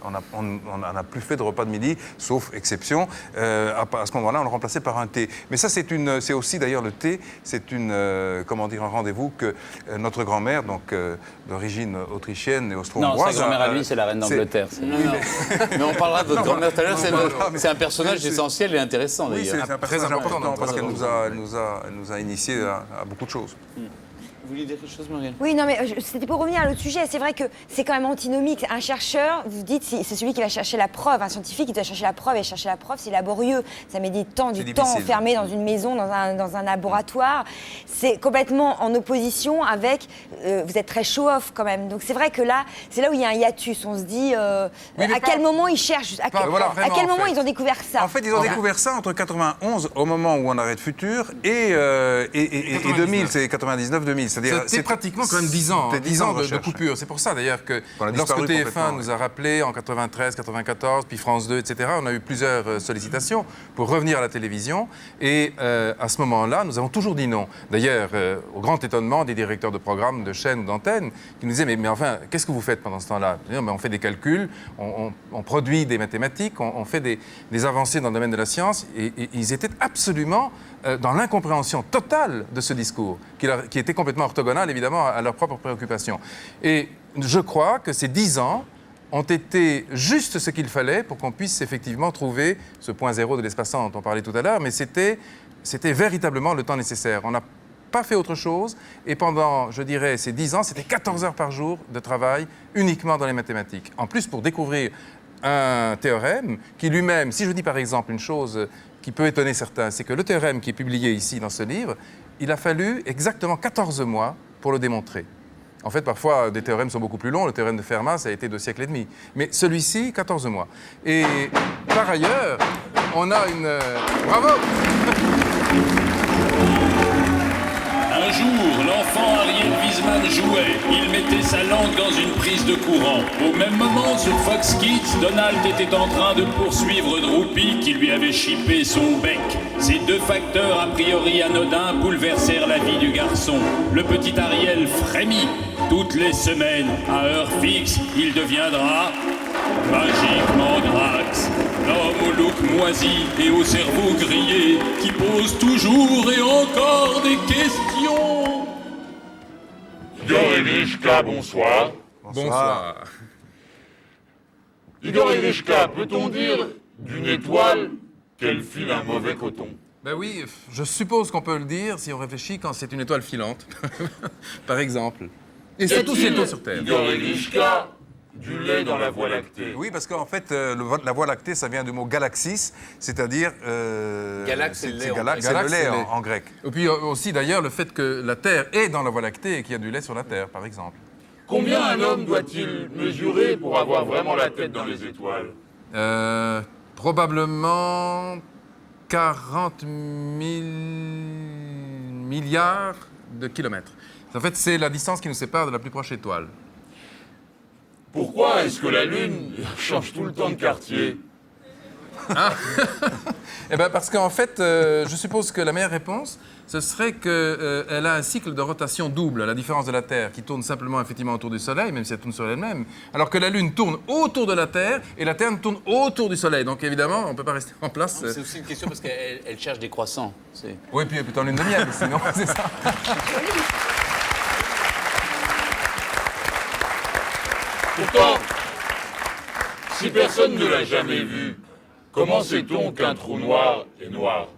On n'a plus fait de repas de midi, sauf exception. À ce moment-là, on le remplaçait par un thé. Mais ça, c'est aussi d'ailleurs le thé, c'est un rendez-vous que notre grand-mère, donc d'origine autrichienne et austro-hongroise. Non, sa grand-mère à lui, c'est la reine d'Angleterre. Mais on parlera de votre grand-mère tout à l'heure. C'est un personnage essentiel et intéressant d'ailleurs. Oui, c'est un personnage important parce qu'elle nous a initiés à beaucoup de choses. Vous voulez dire quelque chose, Marianne? Oui, non, mais c'était pour revenir à l'autre sujet. C'est vrai que c'est quand même antinomique. Un chercheur, vous dites, c'est celui qui va chercher la preuve. Un scientifique, il doit chercher la preuve. Et chercher la preuve, c'est laborieux. Ça met du temps enfermé dans une maison, dans un laboratoire. C'est complètement en opposition avec... vous êtes très show-off, quand même. Donc c'est vrai que là, c'est là où il y a un hiatus. On se dit, à quel moment ils cherchent? À quel moment ils ont découvert ça? En fait, ils ont découvert ça entre 91, au moment où on arrête Futur, et 2000, c'est 99-2000. C'est pratiquement quand même 10 ans, 10 ans de coupure. C'est pour ça d'ailleurs que lorsque TF1 nous a rappelé en 93, 94, puis France 2, etc., on a eu plusieurs sollicitations pour revenir à la télévision. Et à ce moment-là, nous avons toujours dit non. D'ailleurs, au grand étonnement des directeurs de programmes, de chaînes ou d'antennes, qui nous disaient mais enfin, qu'est-ce que vous faites pendant ce temps-là? On fait des calculs, on produit des mathématiques, on fait des avancées dans le domaine de la science. Et ils étaient absolument dans l'incompréhension totale de ce discours, qui était complètement orthogonal, évidemment, à leurs propres préoccupations. Et je crois que ces 10 ans ont été juste ce qu'il fallait pour qu'on puisse effectivement trouver ce point zéro de l'espace-temps dont on parlait tout à l'heure, mais c'était véritablement le temps nécessaire. On n'a pas fait autre chose, et pendant, je dirais, ces 10 ans, c'était 14 heures par jour de travail uniquement dans les mathématiques. En plus, pour découvrir un théorème qui lui-même, si je dis par exemple une chose qui peut étonner certains, c'est que le théorème qui est publié ici dans ce livre, il a fallu exactement 14 mois pour le démontrer. En fait, parfois, des théorèmes sont beaucoup plus longs. Le théorème de Fermat, ça a été 2 siècles et demi. Mais celui-ci, 14 mois. Et par ailleurs, on a une... Bravo! Un jour, l'enfant Ariel Wiesman jouait. Il mettait sa langue dans une prise de courant. Au même moment, sur Fox Kids, Donald était en train de poursuivre Droopy qui lui avait chippé son bec. Ces 2 facteurs a priori anodins bouleversèrent la vie du garçon. Le petit Ariel frémit. Toutes les semaines, à heure fixe, il deviendra magiquement Drax. L'homme au look moisi et au cerveau grillé qui pose toujours et encore des questions. Igor Evishka, bonsoir. Bonsoir. Igor Evishka, peut-on dire d'une étoile qu'elle file un mauvais coton? Ben oui, je suppose qu'on peut le dire si on réfléchit quand c'est une étoile filante, par exemple. Et c'est tout sur Terre. Igor Evishka, du lait dans la Voie lactée. Oui, parce qu'en fait, la Voie lactée, ça vient du mot galaxis, c'est-à-dire... Galax, c'est le lait. C'est le lait en grec. Et puis aussi, d'ailleurs, le fait que la Terre est dans la Voie lactée et qu'il y a du lait sur la Terre, par exemple. Combien un homme doit-il mesurer pour avoir vraiment la tête dans les étoiles? Probablement 40 000 milliards de kilomètres. En fait, c'est la distance qui nous sépare de la plus proche étoile. Pourquoi est-ce que la Lune change tout le temps de quartier? Eh bien, parce qu'en fait, je suppose que la meilleure réponse, ce serait qu'elle a un cycle de rotation double, à la différence de la Terre, qui tourne simplement effectivement autour du Soleil, même si elle tourne sur elle-même, alors que la Lune tourne autour de la Terre et la Terre tourne autour du Soleil. Donc évidemment, on ne peut pas rester en place. C'est aussi une question parce qu'elle cherche des croissants. Oui, puis elle peut en lune de miel, sinon, c'est ça. Pourtant, si personne ne l'a jamais vu, comment sait-on qu'un trou noir est noir?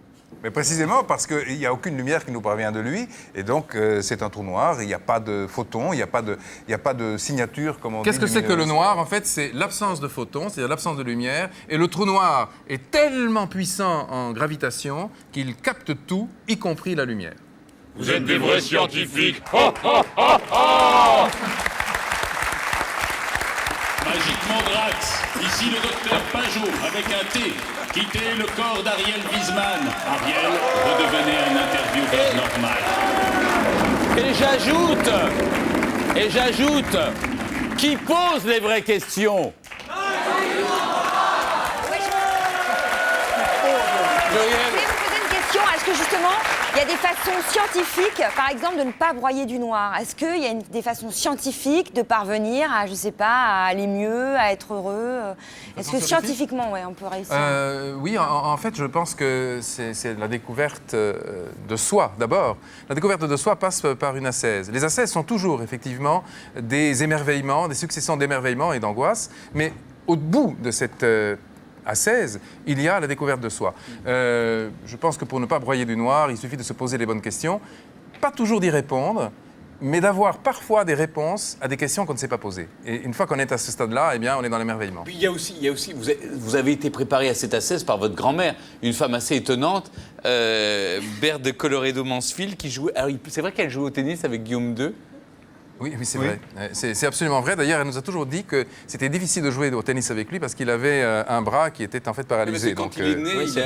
Mais précisément parce qu'il n'y a aucune lumière qui nous parvient de lui, et donc c'est un trou noir, il n'y a pas de photons, il n'y a pas de signature, comme on dit. Qu'est-ce que c'est que le noir? En fait, c'est l'absence de photons, c'est-à-dire l'absence de lumière, et le trou noir est tellement puissant en gravitation qu'il capte tout, y compris la lumière. Vous êtes des vrais scientifiques. Magiquement Drax, ici le docteur Pajot avec un T. Quittez le corps d'Ariel Wiesman. Ariel, redevenez un intervieweur normal. Et j'ajoute, qui pose les vraies questions? Je voulais vous poser une question. Est-ce que justement, il y a des façons scientifiques, par exemple, de ne pas broyer du noir? Est-ce qu'il y a des façons scientifiques de parvenir à, je sais pas, à aller mieux, à être heureux? Est-ce que scientifiquement, ouais, on peut réussir? Oui, en fait, je pense que c'est la découverte de soi, d'abord. La découverte de soi passe par une ascèse. Les ascèses sont toujours, effectivement, des émerveillements, des successions d'émerveillements et d'angoisses, mais au bout de cette ascèse, il y a la découverte de soi. Je pense que pour ne pas broyer du noir, il suffit de se poser les bonnes questions, pas toujours d'y répondre, mais d'avoir parfois des réponses à des questions qu'on ne s'est pas posées. Et une fois qu'on est à ce stade-là, eh bien, on est dans l'émerveillement. Puis il y a aussi vous avez été préparé à cette ascèse par votre grand-mère, une femme assez étonnante, Berthe de Colloredo-Mansfield, qui jouait... Alors, c'est vrai qu'elle jouait au tennis avec Guillaume II? Oui, c'est vrai. C'est absolument vrai. D'ailleurs, elle nous a toujours dit que c'était difficile de jouer au tennis avec lui parce qu'il avait un bras qui était en fait paralysé. Quand il est né, il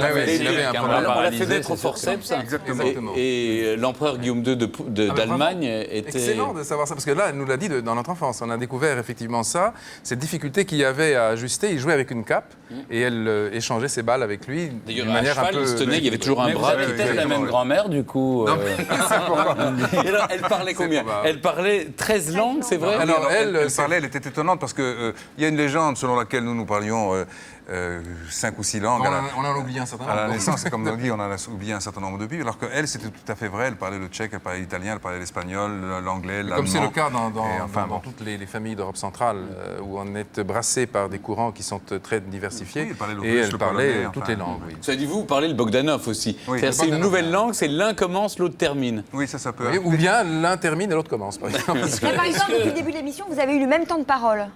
avait un problème. On l'a fait naître au forceps. Exactement. Et l'empereur Guillaume II d'Allemagne était... Excellent de savoir ça, parce que là, elle nous l'a dit dans notre enfance. On a découvert effectivement ça, cette difficulté qu'il y avait à ajuster. Il jouait avec une cape et elle échangeait ses balles avec lui d'une manière un peu... il se tenait, il y avait toujours un bras. Vous avez peut-être la même grand-mère, du coup. Et alors, elle parlait combien? Elle parlait 13 langues, c'est vrai? Alors, elle parlait, elle était étonnante parce qu'il y a une légende selon laquelle nous parlions 5 ou 6 langues. On en a oublié un certain nombre. À la naissance, c'est comme on dit, on en a oublié un certain nombre depuis. Alors qu'elle, c'était tout à fait vrai. Elle parlait le tchèque, elle parlait l'italien, elle parlait l'espagnol, l'anglais, l'allemand. Comme c'est le cas dans toutes les familles d'Europe centrale, où on est brassé par des courants qui sont très diversifiés. Oui, elle parlait toutes les langues. Oui. Ça dit, vous parlez le Bogdanov aussi. Oui, c'est une nouvelle langue, c'est l'un commence, l'autre termine. Oui, ça peut. Oui, ou bien l'un termine et l'autre commence, par exemple. Mais par exemple, depuis le début de l'émission, vous avez eu le même temps de parole.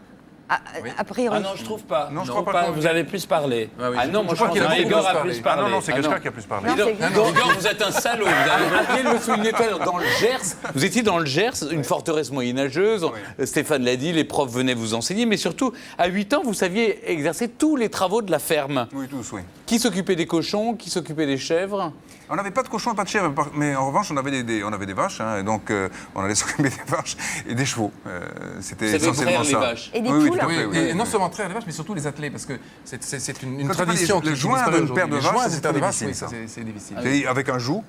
A priori. Ah non, je trouve pas. Non, je crois pas. Vous avez plus parlé. Ah non, moi je crois qu'Igor a plus parlé. Ah non, c'est Keshka qui a plus parlé. Igor, vous êtes un salaud. Vous avez oublié de le souligner tout à l'heure. Dans le Gers, vous étiez dans le Gers, une forteresse moyenâgeuse. Stéphane l'a dit, les profs venaient vous enseigner. Mais surtout, à 8 ans, vous saviez exercer tous les travaux de la ferme. Oui, tous, oui. Qui s'occupait des cochons? Qui s'occupait des chèvres? On n'avait pas de cochons, pas de chèvres, mais en revanche, on avait des vaches, hein, et donc on allait s'occuper des vaches et des chevaux. C'était essentiellement ça. Les vaches. Et des poules. Et non seulement traire les vaches, mais surtout les atteler, parce que c'est une tradition. Le joint d'une paire de vaches, c'est très difficile. C'est difficile. Et avec un joug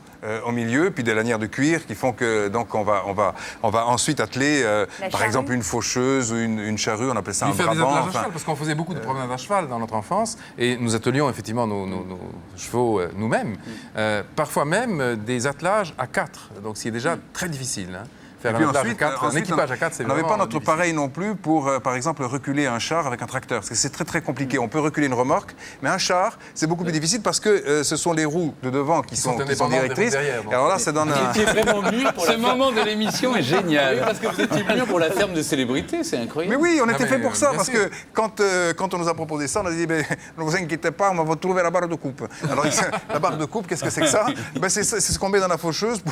au milieu, puis des lanières de cuir qui font que donc on va ensuite atteler, par exemple, une faucheuse ou une charrue, on appelait ça un brabant. Faire des attelages à cheval, parce qu'on faisait beaucoup de promenades à cheval dans notre enfance, et nous attelions effectivement nos chevaux nous-mêmes. Parfois même des attelages à 4, donc c'est déjà très difficile. Hein. Faire un équipage à 4, c'est vraiment... On n'avait pas notre pareil non plus pour, par exemple, reculer un char avec un tracteur, parce que c'est très très compliqué. On peut reculer une remorque, mais un char, c'est beaucoup plus difficile parce que ce sont les roues de devant qui sont directrices. Et alors là, ça donne un... Ce moment de l'émission est génial. Oui, parce que vous étiez venu pour la ferme de célébrités, c'est incroyable. Mais oui, on était fait pour ça, parce que quand on nous a proposé ça, on a dit, ne vous inquiétez pas, on va trouver la barre de coupe. Alors, la barre de coupe, qu'est-ce que c'est que ça? C'est ce qu'on met dans la faucheuse.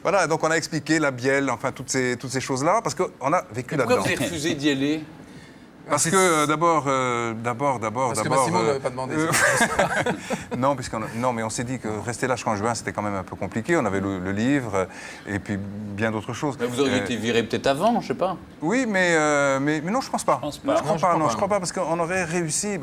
Voilà, donc on a expliqué la bielle, enfin toutes ces choses-là, parce qu'on a vécu là-dedans. Pourquoi vous avez refusé d'y aller? Parce que d'abord... Parce que Massimo n'avait pas demandé. Non, mais on s'est dit que rester là jusqu'en juin, c'était quand même un peu compliqué. On avait le livre et puis bien d'autres choses. Mais vous auriez été viré peut-être avant, je sais pas. Oui, mais non, je pense pas. Je crois pas, parce qu'on aurait réussi.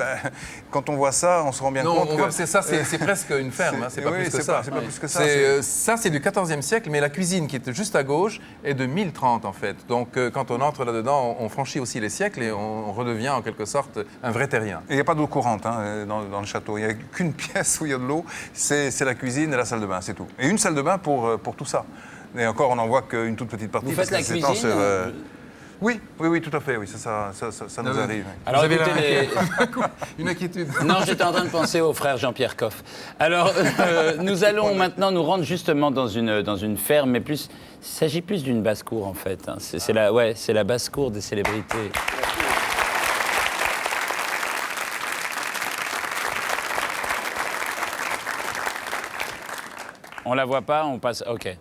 Quand on voit ça, on se rend bien compte que... c'est presque une ferme, hein, c'est pas plus que ça. C'est pas plus que ça. Ça, c'est du XIVe siècle, mais la cuisine qui est juste à gauche est de 1030 en fait. Donc quand on entre là-dedans, on franchit aussi les siècles et on redevient en quelque sorte un vrai terrien. Et il n'y a pas d'eau courante dans le château. Il n'y a qu'une pièce où il y a de l'eau, c'est la cuisine et la salle de bain, c'est tout. Et une salle de bain pour tout ça. Et encore, on n'en voit qu'une toute petite partie. Vous faites la cuisine Oui, tout à fait, oui, ça nous arrive. Alors, Vous avez écoutez, une inquiétude. Non, j'étais en train de penser au frère Jean-Pierre Coff. Alors, nous allons maintenant nous rendre justement dans une ferme, mais plus, il s'agit plus d'une basse-cour en fait. Hein. C'est la basse-cour des célébrités. On la voit pas, on passe. Ok.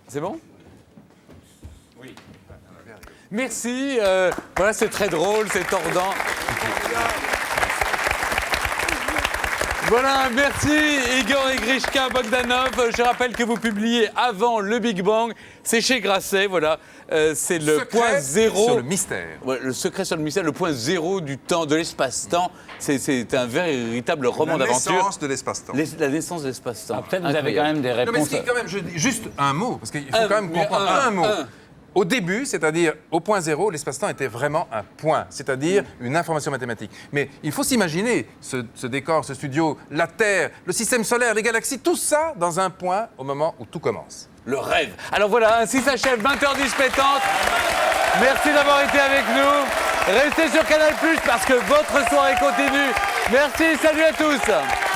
C'est bon? Oui. Merci. Voilà, c'est très drôle, c'est tordant. Voilà, merci Igor et Grishka Bogdanov. Je rappelle que vous publiez avant le Big Bang. C'est chez Grasset, voilà. C'est le point zéro. Sur le mystère. Ouais, le secret sur le mystère, le point zéro du temps, de l'espace-temps. C'est un véritable roman d'aventure. La naissance de l'espace-temps. La naissance de l'espace-temps. Peut-être vous avez quand même des réponses. Non, mais quand même, je dis juste un mot, parce qu'il faut quand même comprendre un mot. Au début, c'est-à-dire au point zéro, l'espace-temps était vraiment un point, c'est-à-dire une information mathématique. Mais il faut s'imaginer ce décor, ce studio, la Terre, le système solaire, les galaxies, tout ça dans un point au moment où tout commence. Le rêve. Alors voilà, ainsi s'achève 20h10 pétante. Merci d'avoir été avec nous. Restez sur Canal+, parce que votre soirée continue. Merci, salut à tous.